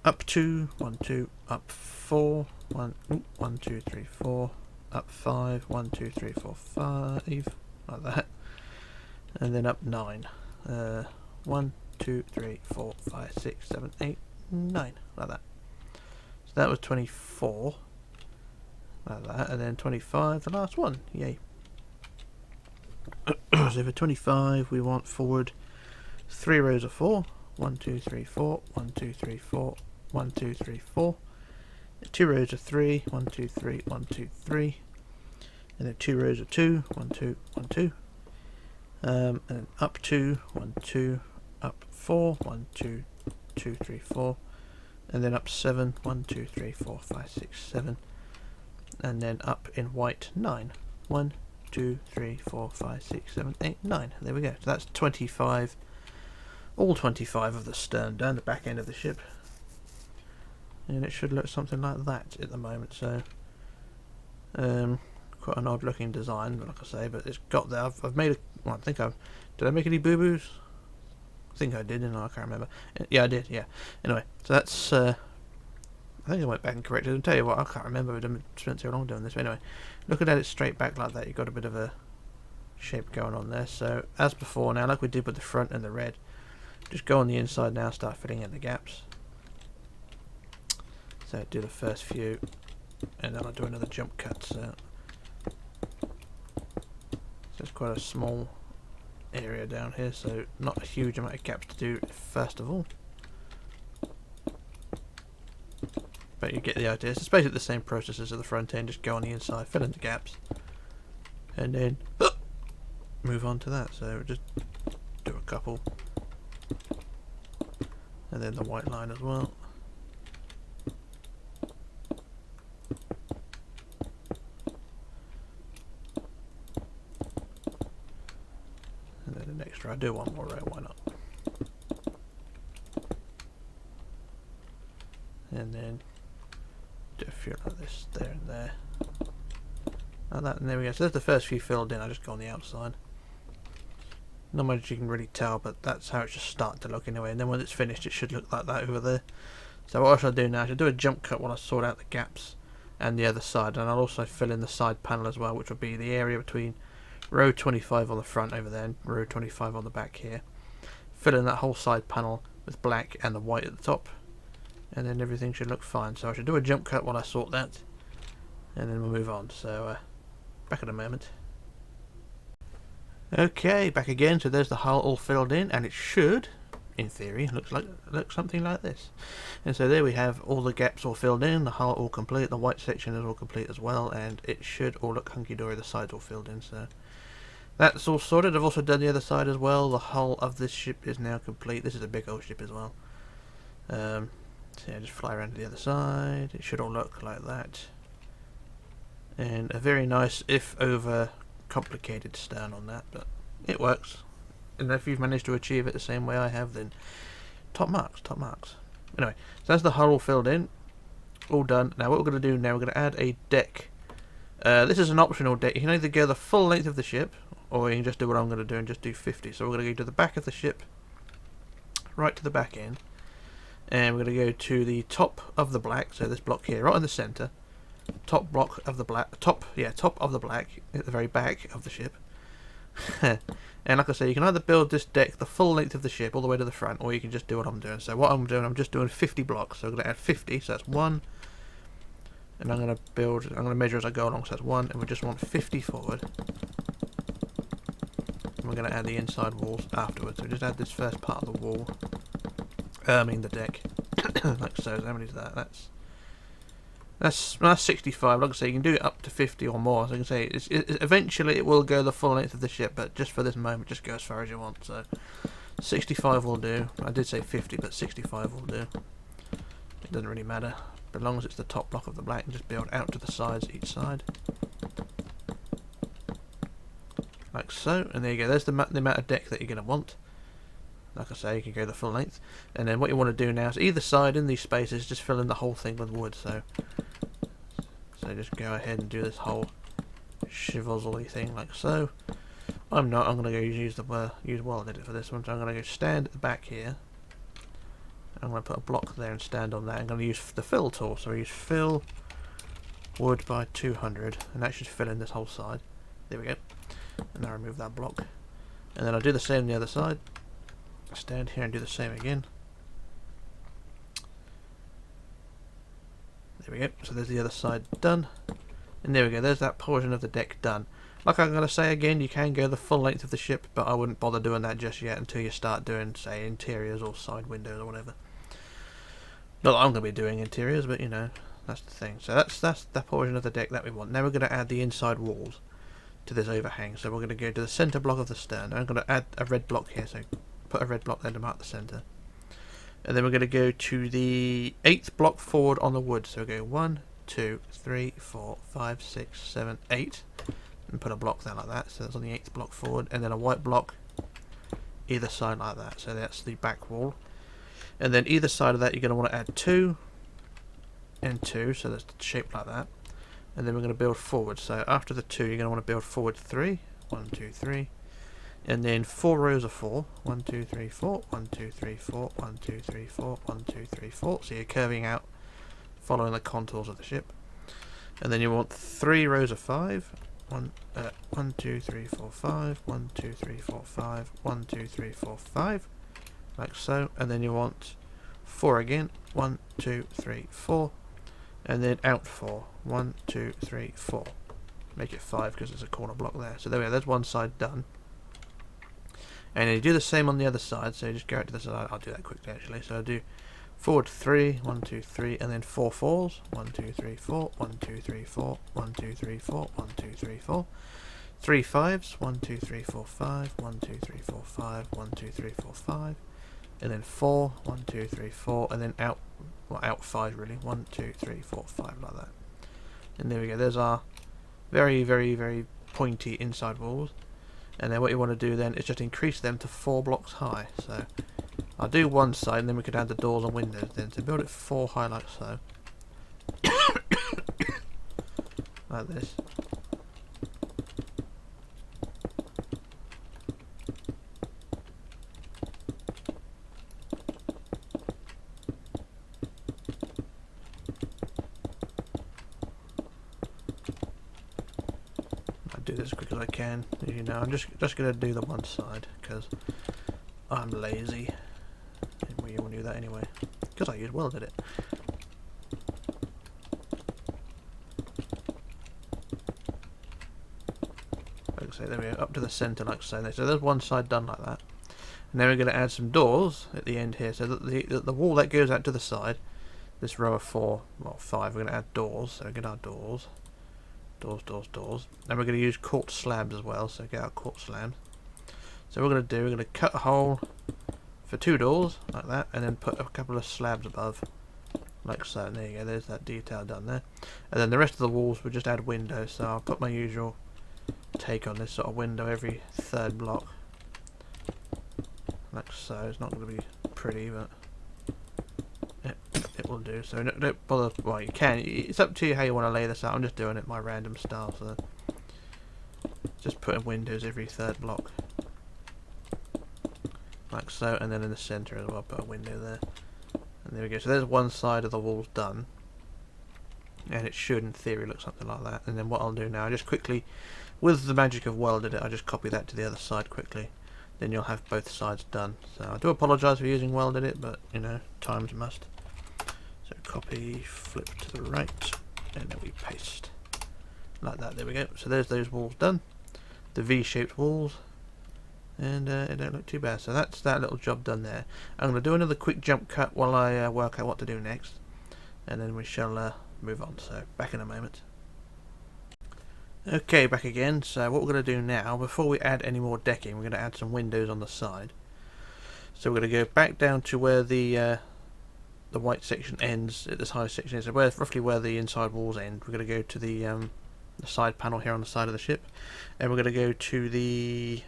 up 2, 1, 2, up 4, 1, 1, 2, 3, 4, up 5, 1, 2, 3, 4, 5, like that, and then up 9, 1, 2, 3, 4, 5, 6, 7, 8, 9, like that. So that was 24, like that, and then 25, the last one, yay. So for 25 we want forward 3 rows of 4, 1, 2, 3, 4, 1, 2, 3, 4, 1, 2, 3, 4, 2 rows of 3, 1, 2, 3, 1, 2, 3, and then 2 rows of 2, 1, 2, 1, 2, and then up 2, 1, 2, up 4, 1, 2, 2, 3, 4, and then up 7, 1, 2, 3, 4, 5, 6, 7, and then up in white 9, 1, 2, 3, 4, 5, 6, 7, 8, 9. There we go. So that's 25, all 25 of the stern down the back end of the ship. And it should look something like that at the moment. So, quite an odd looking design, like I say, but it's got there. I've made a, well, did I make any boo-boos? I think I did, didn't I? I can't remember. Yeah, I did, yeah. Anyway, so that's, I think I went back and corrected it. And tell you what, I can't remember. I spent too long doing this. But anyway, looking at it straight back like that, you've got a bit of a shape going on there. So, as before now, like we did with the front and the red, just go on the inside now, start filling in the gaps. So do the first few, and then I'll do another jump cut. So it's quite a small area down here, so not a huge amount of gaps to do first of all. But you get the idea. So it's basically the same process as at the front end, just go on the inside, fill in the gaps, and then move on to that. So just do a couple, and then the white line as well. And then an extra, I'll do one more row, why not? And then do a few like this, there and there. Like that, and there we go. So there's the first few filled in, I just go on the outside. Not much you can really tell, but that's how it should start to look anyway. And then when it's finished, it should look like that over there. So what I should do now, I should do a jump cut while I sort out the gaps and the other side. And I'll also fill in the side panel as well, which will be the area between row 25 on the front over there and row 25 on the back here. Fill in that whole side panel with black and the white at the top. And then everything should look fine. So I should do a jump cut while I sort that. And then we'll move on. So back in a moment. Okay, back again. So there's the hull all filled in, and it should, in theory, look something like this. And so there we have all the gaps all filled in, the hull all complete, the white section is all complete as well, and it should all look hunky-dory, the sides all filled in. So that's all sorted. I've also done the other side as well. The hull of this ship is now complete. This is a big old ship as well. So yeah, just fly around to the other side. It should all look like that. And a very nice, if over complicated stern on that, but it works. And if you've managed to achieve it the same way I have, then top marks, top marks. Anyway, so that's the hull all filled in, all done. Now what we're going to do now, we're going to add a deck. This is an optional deck. You can either go the full length of the ship, or you can just do what I'm going to do and just do 50. So we're going to go to the back of the ship, right to the back end, and we're going to go to the top of the black, so this block here, right in the centre. Top block of the black, top of the black at the very back of the ship. And like I say, you can either build this deck the full length of the ship all the way to the front, or you can just do what I'm doing. So what I'm doing, I'm just doing 50 blocks. So I'm going to add 50, so that's 1, and I'm going to measure as I go along, so that's 1, and we just want 50 forward. And we're going to add the inside walls afterwards. So just add this first part of the wall, the deck, like so. So how many is that? That's 65. Like I say, you can do it up to 50 or more. So I can say eventually it will go the full length of the ship, but just for this moment, just go as far as you want. So 65 will do. I did say 50, but 65 will do. It doesn't really matter, but as long as it's the top block of the black, and just build out to the sides each side, like so. And there you go. There's the amount of deck that you're going to want. Like I say, you can go the full length, and then what you want to do now is either side in these spaces, just fill in the whole thing with wood. So just go ahead and do this whole chivalry thing like so. I'm going to go use welded for this one, so I'm going to go stand at the back here, I'm going to put a block there and stand on that. I'm going to use the fill tool. So I use fill wood by 200, and that should fill in this whole side. There we go. And now remove that block. And then I'll do the same on the other side. Stand here and do the same again. There we go. So there's the other side done. And there we go. There's that portion of the deck done. Like I'm going to say again, you can go the full length of the ship, but I wouldn't bother doing that just yet until you start doing, say, interiors or side windows or whatever. Not that I'm going to be doing interiors, but you know, that's the thing. So that's the portion of the deck that we want. Now we're going to add the inside walls to this overhang. So we're going to go to the centre block of the stern. I'm going to add a red block here, so put a red block there to mark the centre. And then we're going to go to the 8th block forward on the wood. So we go 1, 2, 3, 4, 5, 6, 7, 8. And put a block there like that, so that's on the 8th block forward, and then a white block either side like that, so that's the back wall. And then either side of that you're going to want to add 2 and 2, so that's shaped like that. And then we're going to build forward, so after the 2 you're going to want to build forward 3, 1, 2, 3, and then 4 rows of 4, 1, 2, 3, 4, 1, 2, 3, 4, 1, 2, 3, 4, 1, 2, 3, 4, so you're curving out following the contours of the ship. And then you want 3 rows of 5, 1, 2, 3, 4, 5, 1, 2, 3, 4, 5, 1, 2, 3, 4, 5, like so. And then you want 4 again, 1, 2, 3, 4, and then out 4, 1, 2, 3, 4. Make it 5 because there's a corner block there. So there we go, there's one side done. And then you do the same on the other side, so you just go out to the side. I'll do that quickly actually. So I'll do forward 3, 1, 2, 3, and then 4 4s. 1, 2, 3, 4, 1, 2, 3, 4, 1, 2, 3, 4, 1, 2, 3, 4. 3 5s. 1, 2, 3, 4, 5, 1, 2, 3, 4, 5, 1, 2, 3, 4, 5. And then 4, 1, 2, 3, 4, and then out, well, out 5 really. 1, 2, 3, 4, 5, like that. And there we go, there's our very, very, very pointy inside walls. And then what you want to do then is just increase them to 4 blocks high. So I'll do one side and then we could add the doors and windows then. So build it 4 high like so. Like this. I'll do this as quick as I can. You know, I'm just going to do the one side because I'm lazy. Well, you all knew that anyway, because I used welded it. Like I say, there we go, up to the centre like so. So there's one side done like that. And then we're going to add some doors at the end here, so that the wall that goes out to the side, this row of 4, well 5, we're going to add doors. So we get our doors. Doors, doors, doors. And we're going to use quartz slabs as well, so get our quartz slabs. So what we're going to do, we're going to cut a hole for 2 doors, like that, and then put a couple of slabs above, like so. And there you go, there's that detail done there. And then the rest of the walls, we'll just add windows. So I'll put my usual take on this sort of window every 3rd block, like so. It's not going to be pretty, but it will do. So don't bother, well you can, it's up to you how you want to lay this out. I'm just doing it my random style, so just putting windows every 3rd block. Like so, and then in the centre as well, put a window there. And there we go, so there's one side of the walls done. And it should, in theory, look something like that. And then what I'll do now, I just quickly, with the magic of welded it, I just copy that to the other side quickly. Then you'll have both sides done. So I do apologise for using welded it, but, you know, times must. So copy, flip to the right, and then we paste. Like that, there we go. So there's those walls done. The V-shaped walls. And it don't look too bad. So that's that little job done there. I'm going to do another quick jump cut while I work out what to do next, and then we shall move on. So back in a moment. Okay, back again. So what we're going to do now, before we add any more decking, we're going to add some windows on the side. So we're going to go back down to where the white section ends, at this high section, so roughly where the inside walls end. We're going to go to the side panel here on the side of the ship, and we're going to go to the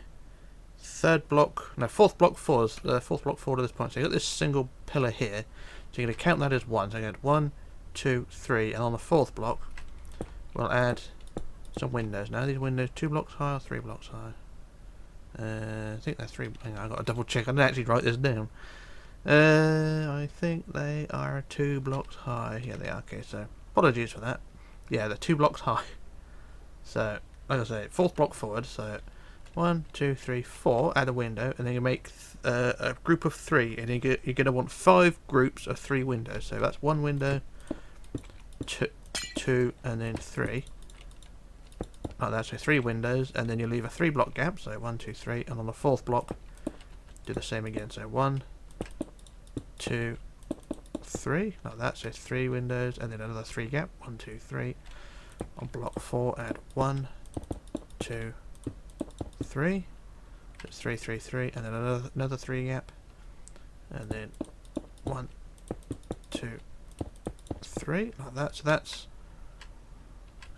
4th block forward at this point. So you got this single pillar here, so you're going to count that as 1. So you got 1, 2, 3, and on the 4th block we'll add some windows. Now these windows 2 blocks high or 3 blocks high? I think they're 3. Hang on, I've got to double check. I didn't actually write this down. I think they are 2 blocks high. Yeah, they are. Okay, so apologies for that. Yeah, they're 2 blocks high. So, like I say, 4th block forward. So, 1, 2, 3, 4. Add a window, and then you make a group of 3, and you're going to want 5 groups of 3 windows. So that's 1 window, 2, and then 3. Like that. So 3 windows, and then you leave a 3 block gap. So 1, 2, 3, and on the 4th block, do the same again. So 1, 2, 3, like that. So 3 windows, and then another 3 gap. 1, 2, 3. On block 4, add 1, 2, 3. It's 3, 3, 3, and then another 3 gap, and then 1, 2, 3, like that. So that's,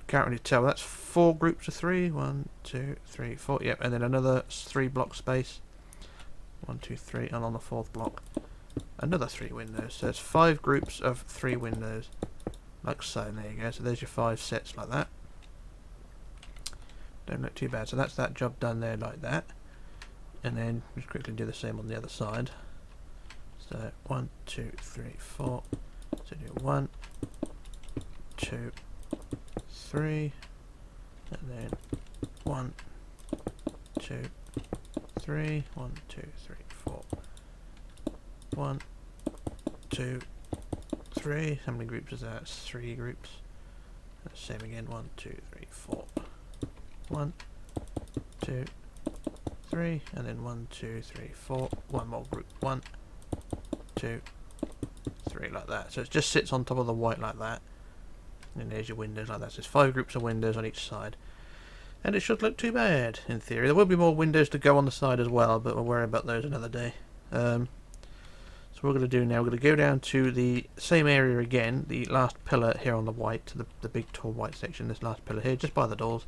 can't really tell. That's 4 groups of 3. 1, 2, 3, 4. Yep, and then another 3 block space. 1, 2, 3, and on the 4th block, another 3 windows. So it's 5 groups of 3 windows, like so. And there you go. So there's your 5 sets like that. Don't look too bad. So that's that job done there, like that. And then just quickly do the same on the other side. So 1, 2, 3, 4. So do 1, 2, 3, and then 1, 2, 3, 1, 2, 3, 4. 1, 2, 3. How many groups is that? It's 3 groups. Same again. 1, 2, 3, 4. 1, 2, 3, and then 1, 2, 3, 4. One more group. 1, 2, 3, like that. So it just sits on top of the white like that. And there's your windows like that. So there's 5 groups of windows on each side. And it should look too bad, in theory. There will be more windows to go on the side as well, but we'll worry about those another day. So what we're going to do now, we're going to go down to the same area again, the last pillar here on the white, the big tall white section, this last pillar here, just by the doors.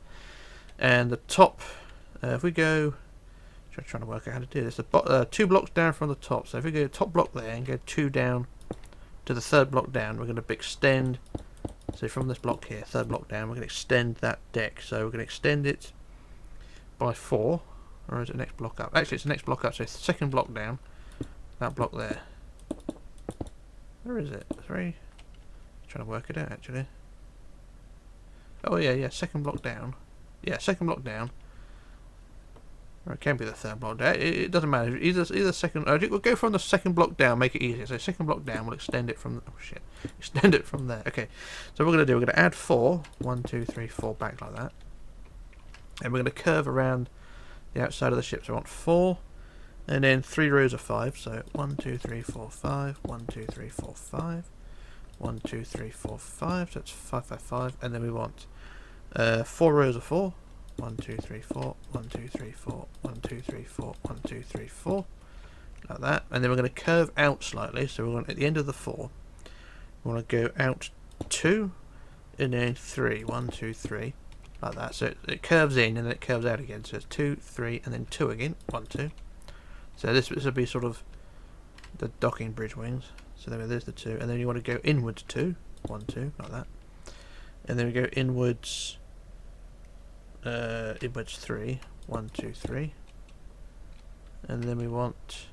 And the top, if we go, trying to work out how to do this, 2 blocks down from the top. So if we go top block there and go 2 down to the 3rd block down, we're going to extend. So from this block here, 3rd block down, we're going to extend that deck. So we're going to extend it by 4, or is it next block up? Actually, it's the next block up. So 2nd block down, that block there. Where is it? 3. Trying to work it out actually. Oh yeah, 2nd block down. Yeah, 2nd block down. Or it can be the 3rd block down. It doesn't matter. Either second. We'll go from the 2nd block down. Make it easier. So 2nd block down. We'll extend it from. Oh shit! Extend it from there. Okay. So what we're going to do. We're going to add 4. 1, 2, 3, 4 back like that. And we're going to curve around the outside of the ship. So we want 4, and then 3 rows of 5. So 1, 2, 3, 4, 5. 1, 2, 3, 4, 5. 1, 2, 3, 4, 5. So it's 5, 5, 5. And then we want 4 rows of 4. 1, 2, 3, 4, 1, 2, 3, 4, 1, 2, 3, 4, 1, 2, 3, 4, like that. And then we're going to curve out slightly. So we're going to, at the end of the 4, we want to go out 2, and then 3. 1, 2, 3, like that. So it curves in and then it curves out again. So it's 2, 3, and then 2 again. 1, 2. So this will be sort of the docking bridge wings. So there's the 2, and then you want to go inwards 2, 1, 2, like that. And then we go inwards. Inwards 3, 1, 2, 3, and then we want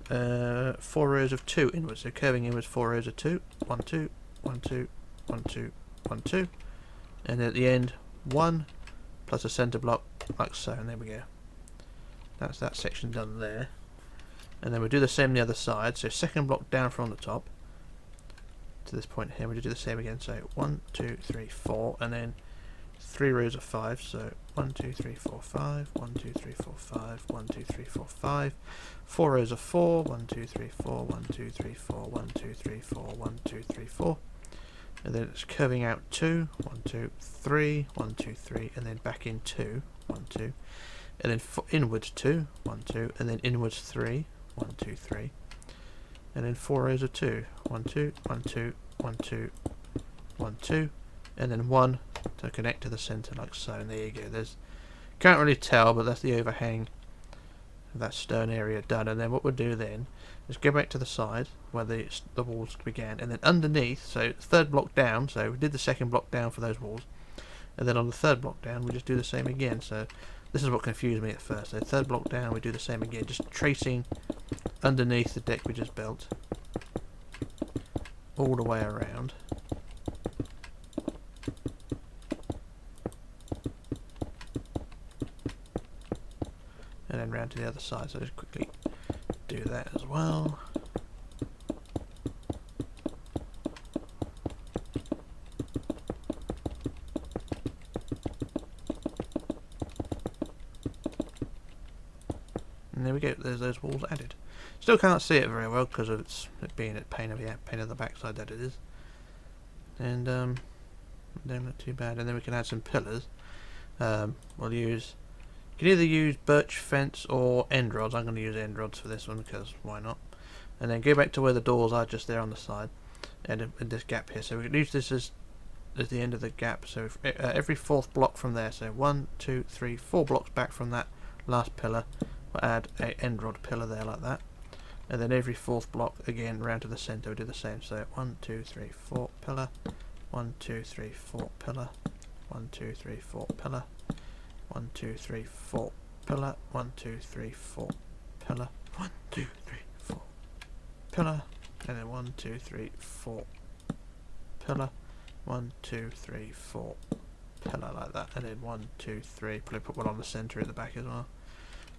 4 rows of 2 inwards. So curving inwards 4 rows of 2, 1, 2, 1, 2, 1, 2, 1, 2, and then at the end 1 plus a centre block like so, and there we go. That's that section done there. And then we do the same on the other side. So 2nd block down from the top to this point here. We do the same again. So 1, 2, 3, 4, and then 3 rows of 5, so 1, 2, 3, 4, 5, 1, 2, 3, 4, 5, 1, 2, 3, 4, 5, 4 rows of 4, 1, 2, 3, 4, 1, 2, 3, 4, 1, 2, 3, 4, 1, 2, 3, 4, and then it's curving out 2, 1, 2, 3, 1, 2, 3, and then back in 2, 1, 2, and then inwards 2, 1, 2, and then inwards 3, 1, 2, 3, and then 4 rows of 2, 1, 2, 1, 2, 1, 2, 1, 2, and then 1 to connect to the centre like so, and there you go. Can't really tell, but that's the overhang of that stern area done. And then what we'll do then is go back to the side where the walls began, and then underneath, so 3rd block down, so we did the 2nd block down for those walls, and then on the 3rd block down we just do the same again. So this is what confused me at first. So 3rd block down we do the same again, just tracing underneath the deck we just built, all the way around. And then round to the other side, so just quickly do that as well. And there we go, there's those walls added. Still can't see it very well because of it being a pain of the backside that it is. And don't look too bad. And then we can add some pillars. We'll use, you can either use birch fence or end rods. I'm going to use end rods for this one because why not? And then go back to where the doors are, just there on the side, and in this gap here. So we can use this as the end of the gap. So if, every fourth block from there. So 1, 2, 3, 4 blocks back from that last pillar. We'll add an end rod pillar there like that, and then every fourth block again round to the centre we do the same. So 1, 2, 3, 4 pillar, 1, 2, 3, 4 pillar, 1, 2, 3, 4 pillar, 1, 2, 3, 4 pillar, 1, 2, 3, 4 pillar, 1, 2, 3, 4 pillar, and then 1, 2, 3, 4 pillar, 1, 2, 3, 4 pillar like that, and then 1, 2, 3. Probably put one on the centre at the back as well.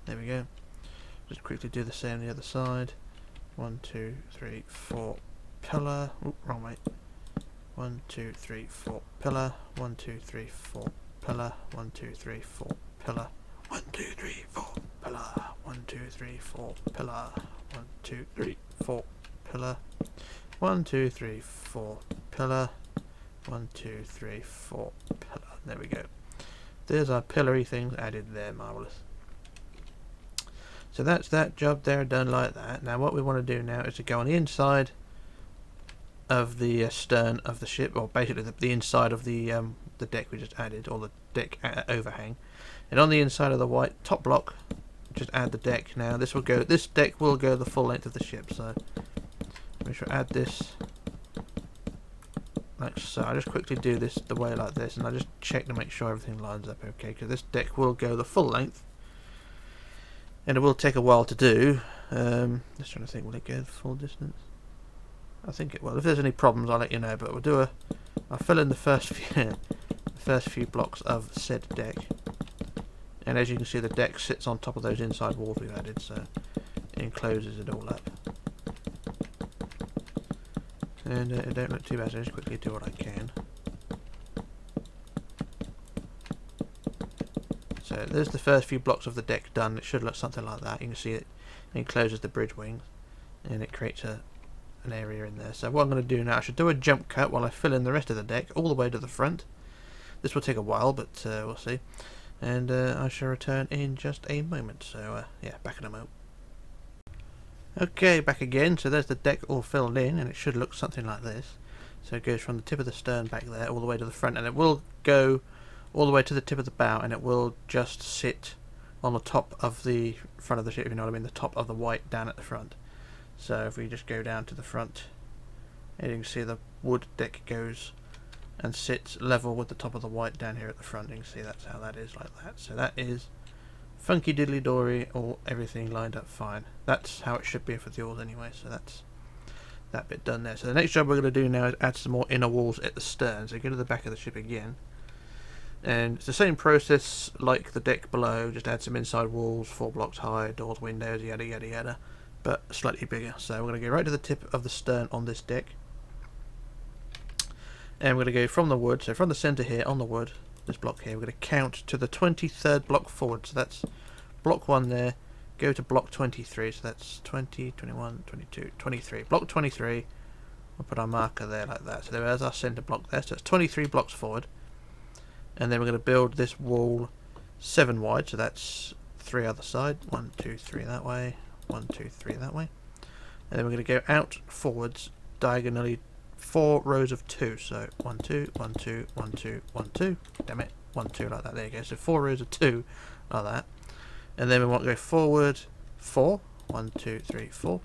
There we go. Just quickly do the same on the other side. 1, 2, 3, 4 pillar. Oop, wrong way. 1, 2, 3, 4 pillar. 1, 2, 3, 4 pillar. 1, 2, 3, 4 pillar. 1, 2, 3, 4 pillar. 1, 2, 3, 4 pillar. 1, 2, 3, 4 pillar. 1, 2, 3, 4 pillar. 1, 2, 3, 4 pillar. There we go. There's our pillory things added there. Marvellous. So that's that job there done like that. Now what we want to do now is to go on the inside of the stern of the ship, or basically the inside of the deck we just added, or the deck overhang. And on the inside of the white top block, just add the deck. Now this deck will go the full length of the ship. So we should add this like so. I just quickly do this the way like this, and I just check to make sure everything lines up okay, because this deck will go the full length. And it will take a while to do. Just trying to think, will it go the full distance? I think it will. If there's any problems, I'll let you know. But I'll fill in the first few blocks of said deck. And as you can see, the deck sits on top of those inside walls we've added, so it encloses it all up. And it don't look too bad, so I just quickly do what I can. So there's the first few blocks of the deck done. It should look something like that. You can see it encloses the bridge wings, and it creates an area in there. So what I'm going to do now, I should do a jump cut while I fill in the rest of the deck all the way to the front. This will take a while, but we'll see. And I shall return in just a moment. So yeah, back in a moment. Okay, back again. So there's the deck all filled in, and it should look something like this. So it goes from the tip of the stern back there all the way to the front, and it will go all the way to the tip of the bow, and it will just sit on the top of the front of the ship, if you know what I mean, the top of the white down at the front. So if we just go down to the front, and you can see the wood deck goes and sits level with the top of the white down here at the front. You can see that's how that is, like that. So that is funky diddly dory, all everything lined up fine. That's how it should be for the oars anyway, so that's that bit done there. So the next job we're going to do now is add some more inner walls at the stern. So go to the back of the ship again. And it's the same process like the deck below, just add some inside walls, 4 blocks high, doors, windows, yada yada yada, but slightly bigger. So we're going to go right to the tip of the stern on this deck, and we're going to go from the wood, so from the centre here on the wood, this block here, we're going to count to the 23rd block forward. So that's block 1 there, go to block 23, so that's 20, 21, 22, 23. Block 23, we'll put our marker there like that. So there's our centre block there, so it's 23 blocks forward. And then we're going to build this wall 7 wide, so that's 3 other side. 1, 2, 3 that way. 1, 2, 3 that way. And then we're going to go out forwards diagonally 4 rows of 2. So 1, 2, 1, 2, 1, 2, 1, 2. Damn it. 1, 2 like that. There you go. So 4 rows of 2 like that. And then we want to go forward 4. 1, 2, 3, 4.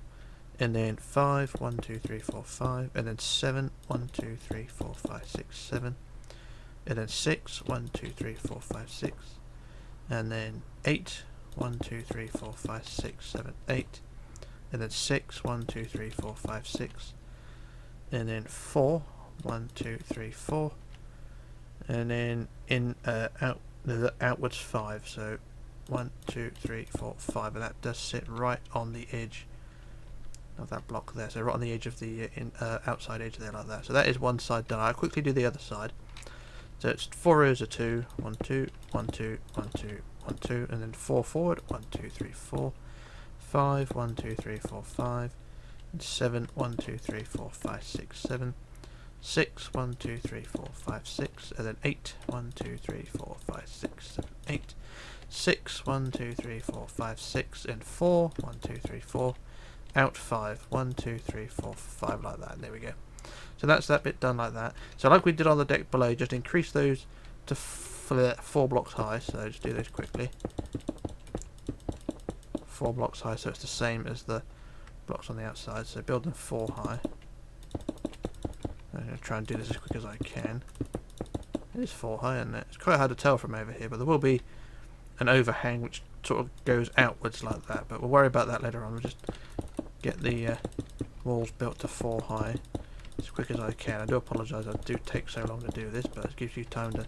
And then 5. 1, 2, 3, 4, 5. And then 7. 1, 2, 3, 4, 5, 6, 7. And then 6, 1, 2, 3, 4, 5, 6, and then 8, 1, 2, 3, 4, 5, 6, 7, 8, and then 6, 1, 2, 3, 4, 5, 6, and then 4, 1, 2, 3, 4, and then in outwards 5. So 1, 2, 3, 4, 5, and that does sit right on the edge of that block there. So right on the edge of the outside edge there, like that. So that is one side done. I'll quickly do the other side. So it's 4 rows of 2, 1, 2, 1, 2, 1, 2, 1, 2, and then 4 forward, 1, 2, 3, 4, 5, 1, 2, 3, 4, 5, and 7, 1, 2, 3, 4, 5, 6, 7, 6, 1, 2, 3, 4, 5, 6, and then 8, 1, 2, 3, 4, 5, 6, 7, 8, 6, 1, 2, 3, 4, 5, 6, and 4, 1, 2, 3, 4, out 5, 1, 2, 3, 4, 5, like that, and there we go. So that's that bit done like that. So like we did on the deck below, just increase those to 4 blocks high, so just do those quickly. 4 blocks high, so it's the same as the blocks on the outside, so build them 4 high. I'm going to try and do this as quick as I can. It is 4 high, isn't it? It's quite hard to tell from over here, but there will be an overhang which sort of goes outwards like that, but we'll worry about that later on. We'll just get the walls built to 4 high as quick as I can. I do apologise, I do take so long to do this, but it gives you time to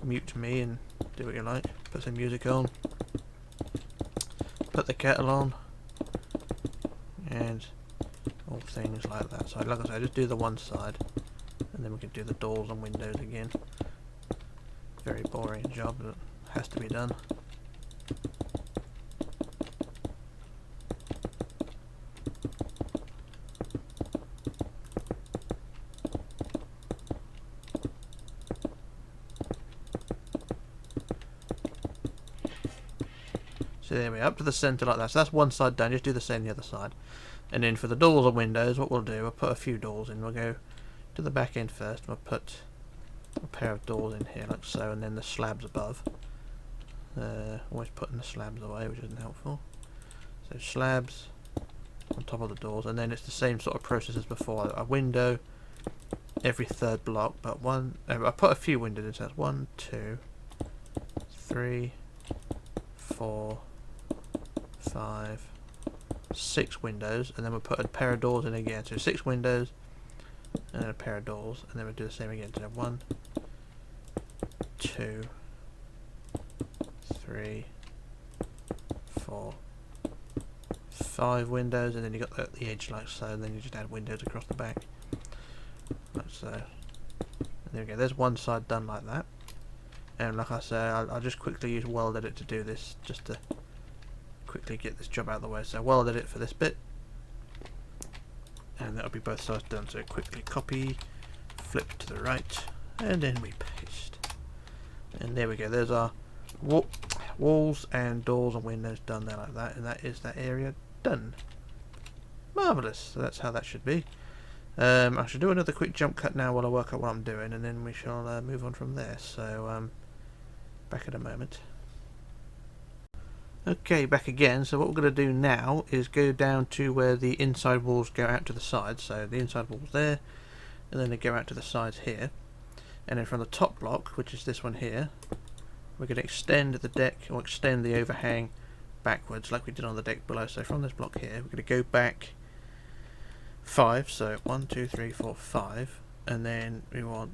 mute me and do what you like. Put some music on, put the kettle on, and all things like that. So like I said, just do the one side, and then we can do the doors and windows again. Very boring job, but it has to be done. So there we are, up to the centre like that. So that's one side done, just do the same the other side. And then for the doors and windows, what we'll do, we'll put a few doors in. We'll go to the back end first. We'll put a pair of doors in here like so, and then the slabs above. Always putting the slabs away, which isn't helpful. So slabs on top of the doors, and then it's the same sort of process as before. A window every 3rd block, but I put a few windows in, so that's 1, 2, 3, 4, 5, 6 windows, and then we'll put a pair of doors in again. So 6 windows and then a pair of doors, and then we'll do the same again. So 1, 2, 3, 4, 5 windows, and then you got the edge like so, and then you just add windows across the back like so. And there we go, there's one side done like that. And like I say, I'll just quickly use weld edit to do this, just to quickly get this job out of the way. So weld edit for this bit, and that'll be both sides done. So quickly copy, flip to the right, and then we paste. And there we go, there's our walls and doors and windows done there like that, and that is that area done. Marvellous, so that's how that should be. I should do another quick jump cut now while I work out what I'm doing, and then we shall move on from there. So back in a moment. Okay, back again. So what we're going to do now is go down to where the inside walls go out to the sides. So the inside walls there, and then they go out to the sides here. And then from the top block, which is this one here, we're going to extend the deck, or extend the overhang backwards like we did on the deck below. So from this block here, we're going to go back 5, so 1, 2, 3, 4, 5, and then we want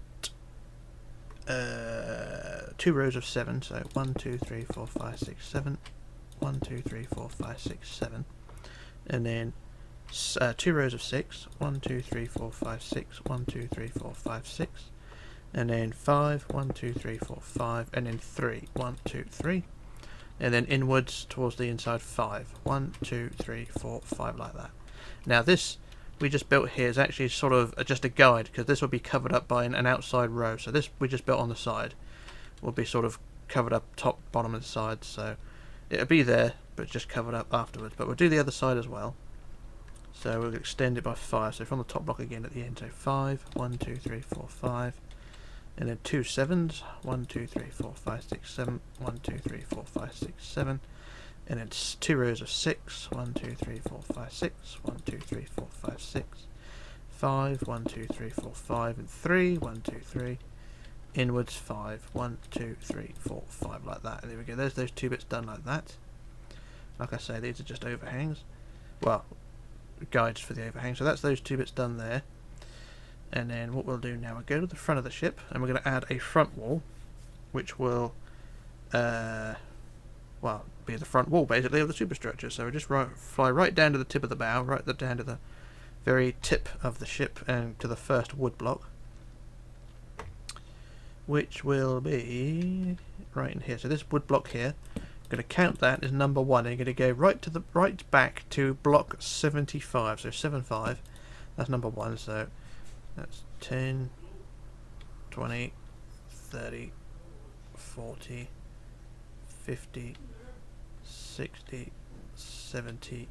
2 rows of 7, so 1, 2, 3, 4, 5, 6, 7, 1, 2, 3, 4, 5, 6, 7, and then 2 rows of 6, 1, 2, 3, 4, 5, 6, 1, 2, 3, 4, 5, 6, and then 5, 1, 2, 3, 4, 5, and then 3, 1, 2, 3, and then inwards towards the inside 5, 1, 2, 3, 4, 5, like that. Now this we just built here is actually sort of just a guide, because this will be covered up by an outside row. So this we just built on the side will be sort of covered up top, bottom and sides, so it'll be there but just covered up afterwards. But we'll do the other side as well. So we'll extend it by 5, so from the top block again at the end, so 5, 1, 2, 3, 4, 5, and then 2 7s, 1, 2, 3, 4, 5, 6, 7, 1, 2, 3, 4, 5, 6, 7, and then 2 rows of 6, 1, 2, 3, 4, 5, 6, 1, 2, 3, 4, 5, 6, 5, 1, 2, 3, 4, 5, and 3, 1, 2, 3, inwards 5, 1, 2, 3, 4, 5, like that. And there we go, there's those 2 bits done like that. Like I say, these are just overhangs. well, guides for the overhang. So that's those two bits done there. And then what we'll do now, we'll go to the front of the ship and we're going to add a front wall, which will, well, be the front wall basically of the superstructure. So we'll just fly right down to the tip of the bow, right down to the very tip of the ship and to the first wood block, which will be right in here. So this wood block here, I'm going to count that as number 1, and you're going to go right back to block 75. So 75, that's number 1. So that's 10, 20, 30, 40, 50, 60, 70,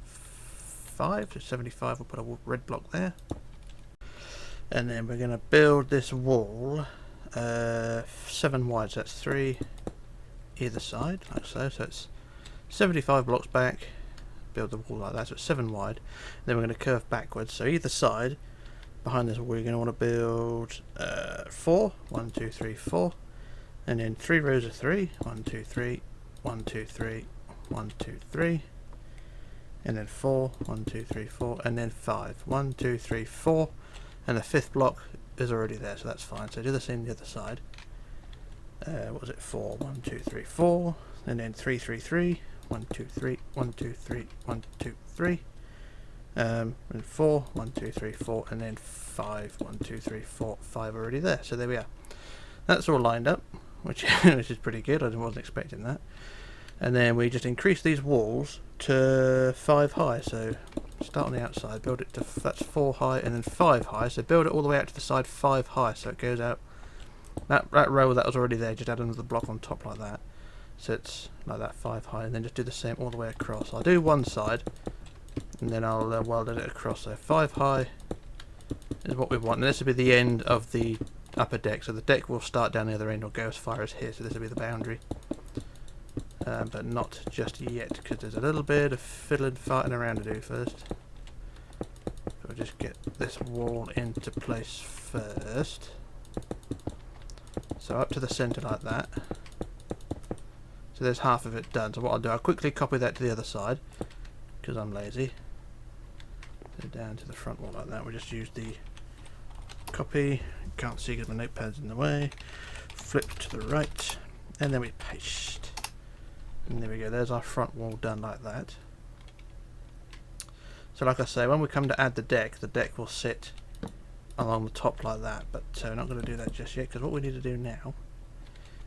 5 to 75. We'll put a red block there, and then we're going to build this wall 7 wide, so that's 3 either side, like so. So it's 75 blocks back, build the wall like that, so it's 7 wide. Then we're going to curve backwards, so either side behind this wall you're going to want to build 4, 1, 2, 3, 4, and then 3 rows of 3, 1, 2, 3, 1, 2, 3, 1, 2, 3, and then 4, 1, 2, 3, 4, and then 5, 1, 2, 3, 4, and the 5th block is already there, so that's fine. So do the same the other side. What was it? 4, 1, 2, 3, 4, and then 3, 3, 3, 1, 2, 3, 1, 2, 3, 1, 2, 3, and 4, 1, 2, 3, 4, and then 5, 1, 2, 3, 4, 5 already there. So there we are. That's all lined up, which is pretty good. I wasn't expecting that. And then we just increase these walls to 5 high. So start on the outside, build it to, that's 4 high, and then 5 high. So build it all the way out to the side 5 high, so it goes out. That row that was already there, just add another block on top like that. So it's like that 5 high, and then just do the same all the way across. I'll do one side, and then I'll weld it across. So 5 high is what we want, and this will be the end of the upper deck. So the deck will start down the other end or go as far as here. So this will be the boundary. But not just yet, because there's a little bit of fiddling farting around to do first. So we'll just get this wall into place first. So up to the centre like that. So there's half of it done. So what I'll do, I'll quickly copy that to the other side, because I'm lazy. So down to the front wall like that. We'll just use the copy. Can't see because my notepad's in the way. Flip to the right, and then we paste. And there we go, there's our front wall done like that. So like I say, when we come to add the deck will sit along the top like that, but we're not going to do that just yet, because what we need to do now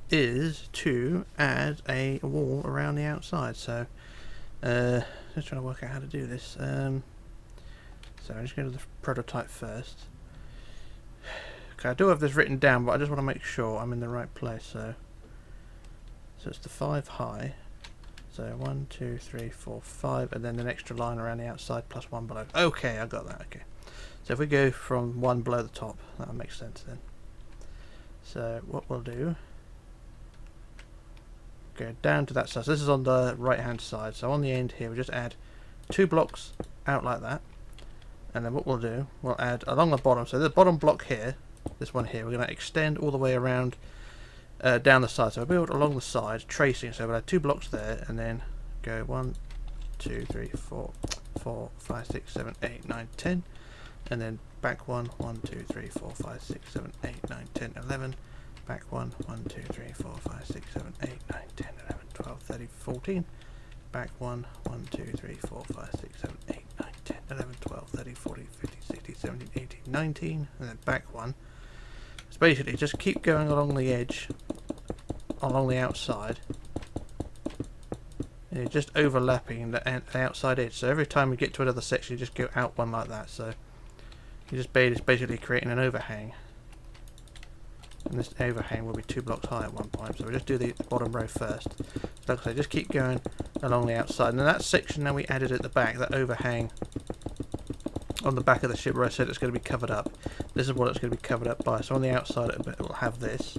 is to add a wall around the outside. So just trying to work out how to do this. So I'm just going to the prototype first. Okay, I do have this written down, but I just want to make sure I'm in the right place. So it's the 5 high. So 1, 2, 3, 4, 5, and then an extra line around the outside plus 1 below. Okay, I got that. Okay. So if we go from 1 below the top, that'll make sense then. So what we'll do, go down to that side. So this is on the right hand side. So on the end here, we'll just add 2 blocks out like that. And then what we'll do, we'll add along the bottom. So the bottom block here, this one here, we're going to extend all the way around down the side. So we'll build along the side, tracing. So we'll add 2 blocks there, and then go 1, 2, 3, 4, 5, 6, 7, 8, 9, 10, and then back 1, 1, 2, 3, 4, 5, 6, 7, 8, 9, 10, 11, back 1, 1, 2, 3, 4, 5, 6, 7, 8, 9, 10, 11, 12, 13, 14, back 1, 1, 2, 3, 4, 5, 6, 7, 8, 9, 10, 11, 12, 13, 14, 15, 16, 17, 18, 19, and then back 1. So basically just keep going along the edge, along the outside, and you're just overlapping the outside edge. So every time we get to another section, you just go out one like that. So you just basically creating an overhang, and this overhang will be 2 blocks high at one point. So we'll just do the bottom row first. Like I say, just keep going along the outside, and then that section now we added at the back, that overhang on the back of the ship where I said it's going to be covered up. This is what it's going to be covered up by. So on the outside it will have this,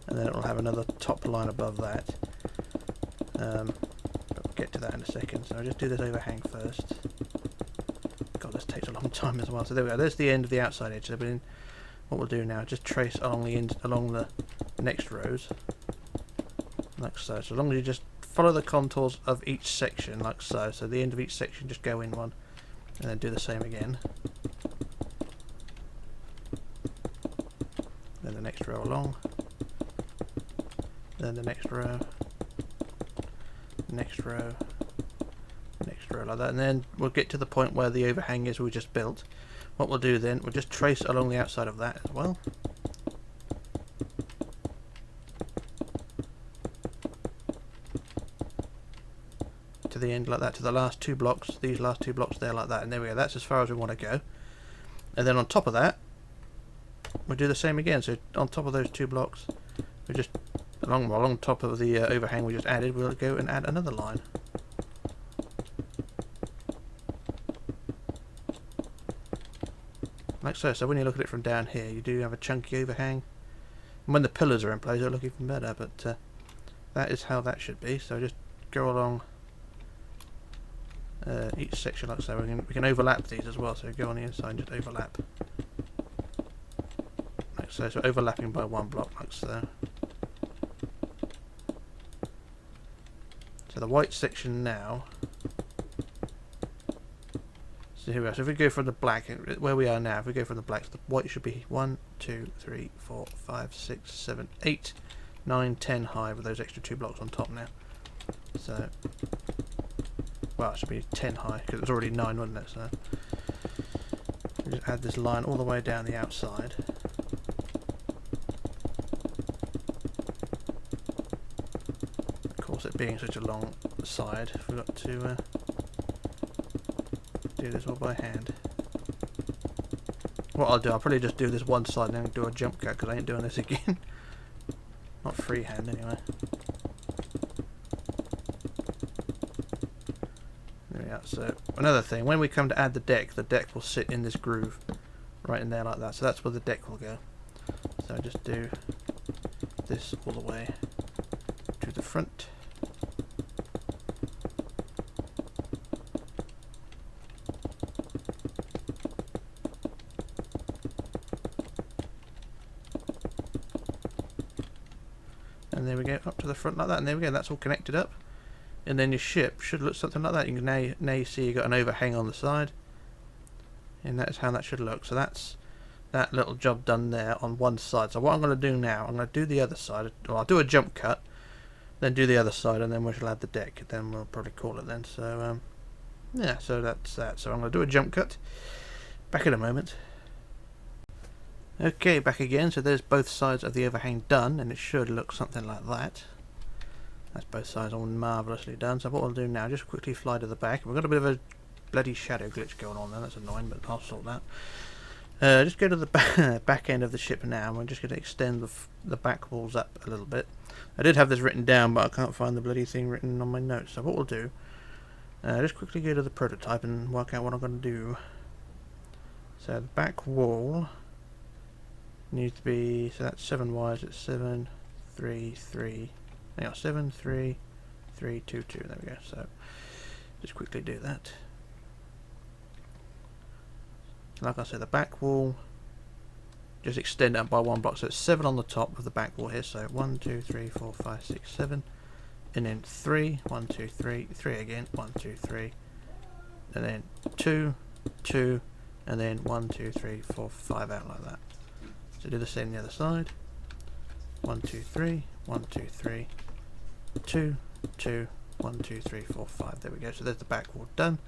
and then it will have another top line above that. But we'll get to that in a second. So I'll just do this overhang first. God, this takes a long time as well. So there we go. There's the end of the outside edge. So then what we'll do now is just trace along the next rows, like so. So as long as you just follow the contours of each section like so. So the end of each section, just go in one, and then do the same again. Then the next row along. Then the next row. Next row. Next row like that, and then we'll get to the point where the overhang is we just built. What we'll do then, we'll just trace along the outside of that as well. To the end like that, to the last two blocks, these last two blocks there like that, and there we go, that's as far as we want to go. And then on top of that, we'll do the same again, so on top of those two blocks, we just, along top of the overhang we just added, we'll go and add another line. Like so. So when you look at it from down here, you do have a chunky overhang. And when the pillars are in place, it'll look even better, but that is how that should be. So just go along each section like so. We can overlap these as well, so go on the inside and just overlap. Like so. So overlapping by one block like so. So the white section now. So here we are. So if we go from the black, where we are now, if we go from the black, so the white should be 1, 2, 3, 4, 5, 6, 7, 8, 9, 10 high with those extra 2 blocks on top now. So, well, it should be 10 high because it was already 9, wasn't it? So, we just add this line all the way down the outside. Of course, it being such a long side, I forgot to do this all by hand. What I'll do, I'll probably just do this one side and then do a jump cut because I ain't doing this again. Not freehand anyway. There we are. So another thing, when we come to add the deck will sit in this groove right in there like that. So that's where the deck will go. So just do this all the way to the front. And there we go, up to the front like that, and there we go, that's all connected up. And then your ship should look something like that. You can now you see you've got an overhang on the side, and that's how that should look. So that's that little job done there on one side. So what I'm going to do now, I'm going to do the other side. Well, I'll do a jump cut, then do the other side, and then we shall add the deck. Then we'll probably call it then. So yeah, so that's that. So I'm going to do a jump cut. Back in a moment. Okay, back again. So there's both sides of the overhang done, and it should look something like that. That's both sides all marvellously done. So what we'll do now, just quickly fly to the back. We've got a bit of a bloody shadow glitch going on there. That's annoying, but I'll sort that. Just go to the back end of the ship now. We're just going to extend the back walls up a little bit. I did have this written down, but I can't find the bloody thing written on my notes. So what we'll do, just quickly go to the prototype and work out what I'm going to do. So the back wall needs to be, so that's 7 wires, it's 7, 3, 3, hang on, 7, 3, 3, 2, 2, there we go. So just quickly do that. Like I said, the back wall, just extend out by one block, so it's 7 on the top of the back wall here, so 1, 2, 3, 4, 5, 6, 7, and then 3, 1, 2, 3, 3 again, 1, 2, 3, and then 2, 2, and then 1, 2, 3, 4, 5 out like that. So do the same on the other side. 1, 2, 3, 1, 2, 3, 2, 2, 1, 2, 3, 4, 5. There we go. So there's the back wall done.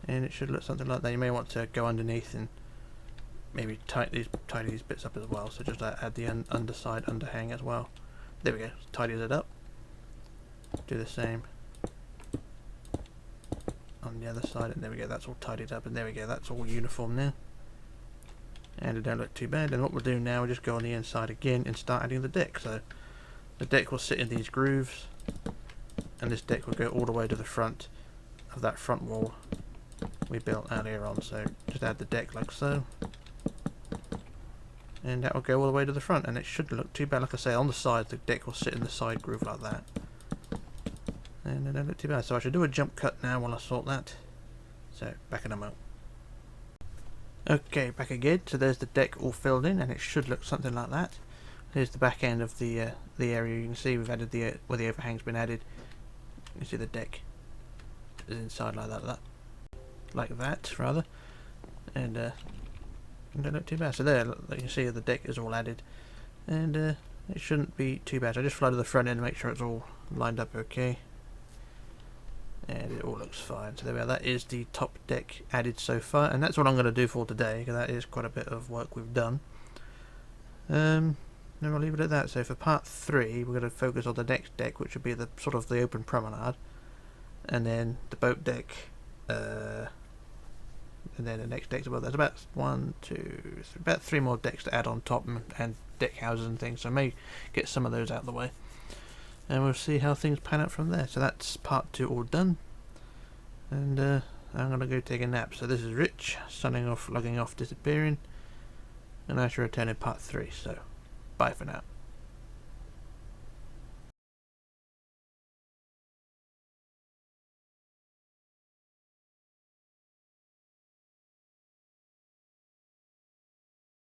And it should look something like that. You may want to go underneath and maybe tidy these bits up as well. So just add the underside underhang as well. There we go. Tidies it up. Do the same on the other side, and there we go. That's all tidied up, and there we go. That's all uniform now. And it don't look too bad. And what we'll do now, we'll just go on the inside again and start adding the deck. So the deck will sit in these grooves, and this deck will go all the way to the front of that front wall we built earlier on. So just add the deck like so, and that will go all the way to the front, and it shouldn't look too bad. Like I say, on the side, the deck will sit in the side groove like that, and it don't look too bad. So I should do a jump cut now while I sort that. So back in a moment. Okay, back again. So there's the deck all filled in, and it should look something like that. Here's the back end of the area. You can see we've added the where the overhang's been added. You can see the deck is inside like that rather, and it don't look too bad. So there, like you can see, the deck is all added, and it shouldn't be too bad. So I just flooded the front end to make sure it's all lined up okay, and it all looks fine. So there we are. That is the top deck added so far, and that's what I'm going to do for today, because that is quite a bit of work we've done. Then I'll leave it at that. So for part 3, we're going to focus on the next deck, which would be the sort of the open promenade, and then the boat deck, and then the next deck's above. There's about 1, 2, 3, about 3 more decks to add on top, and deck houses and things. So I may get some of those out of the way, and we'll see how things pan out from there. So that's part 2 all done, and I'm going to go take a nap. So this is Rich, signing off, logging off, disappearing, and I shall return in part 3. So bye for now.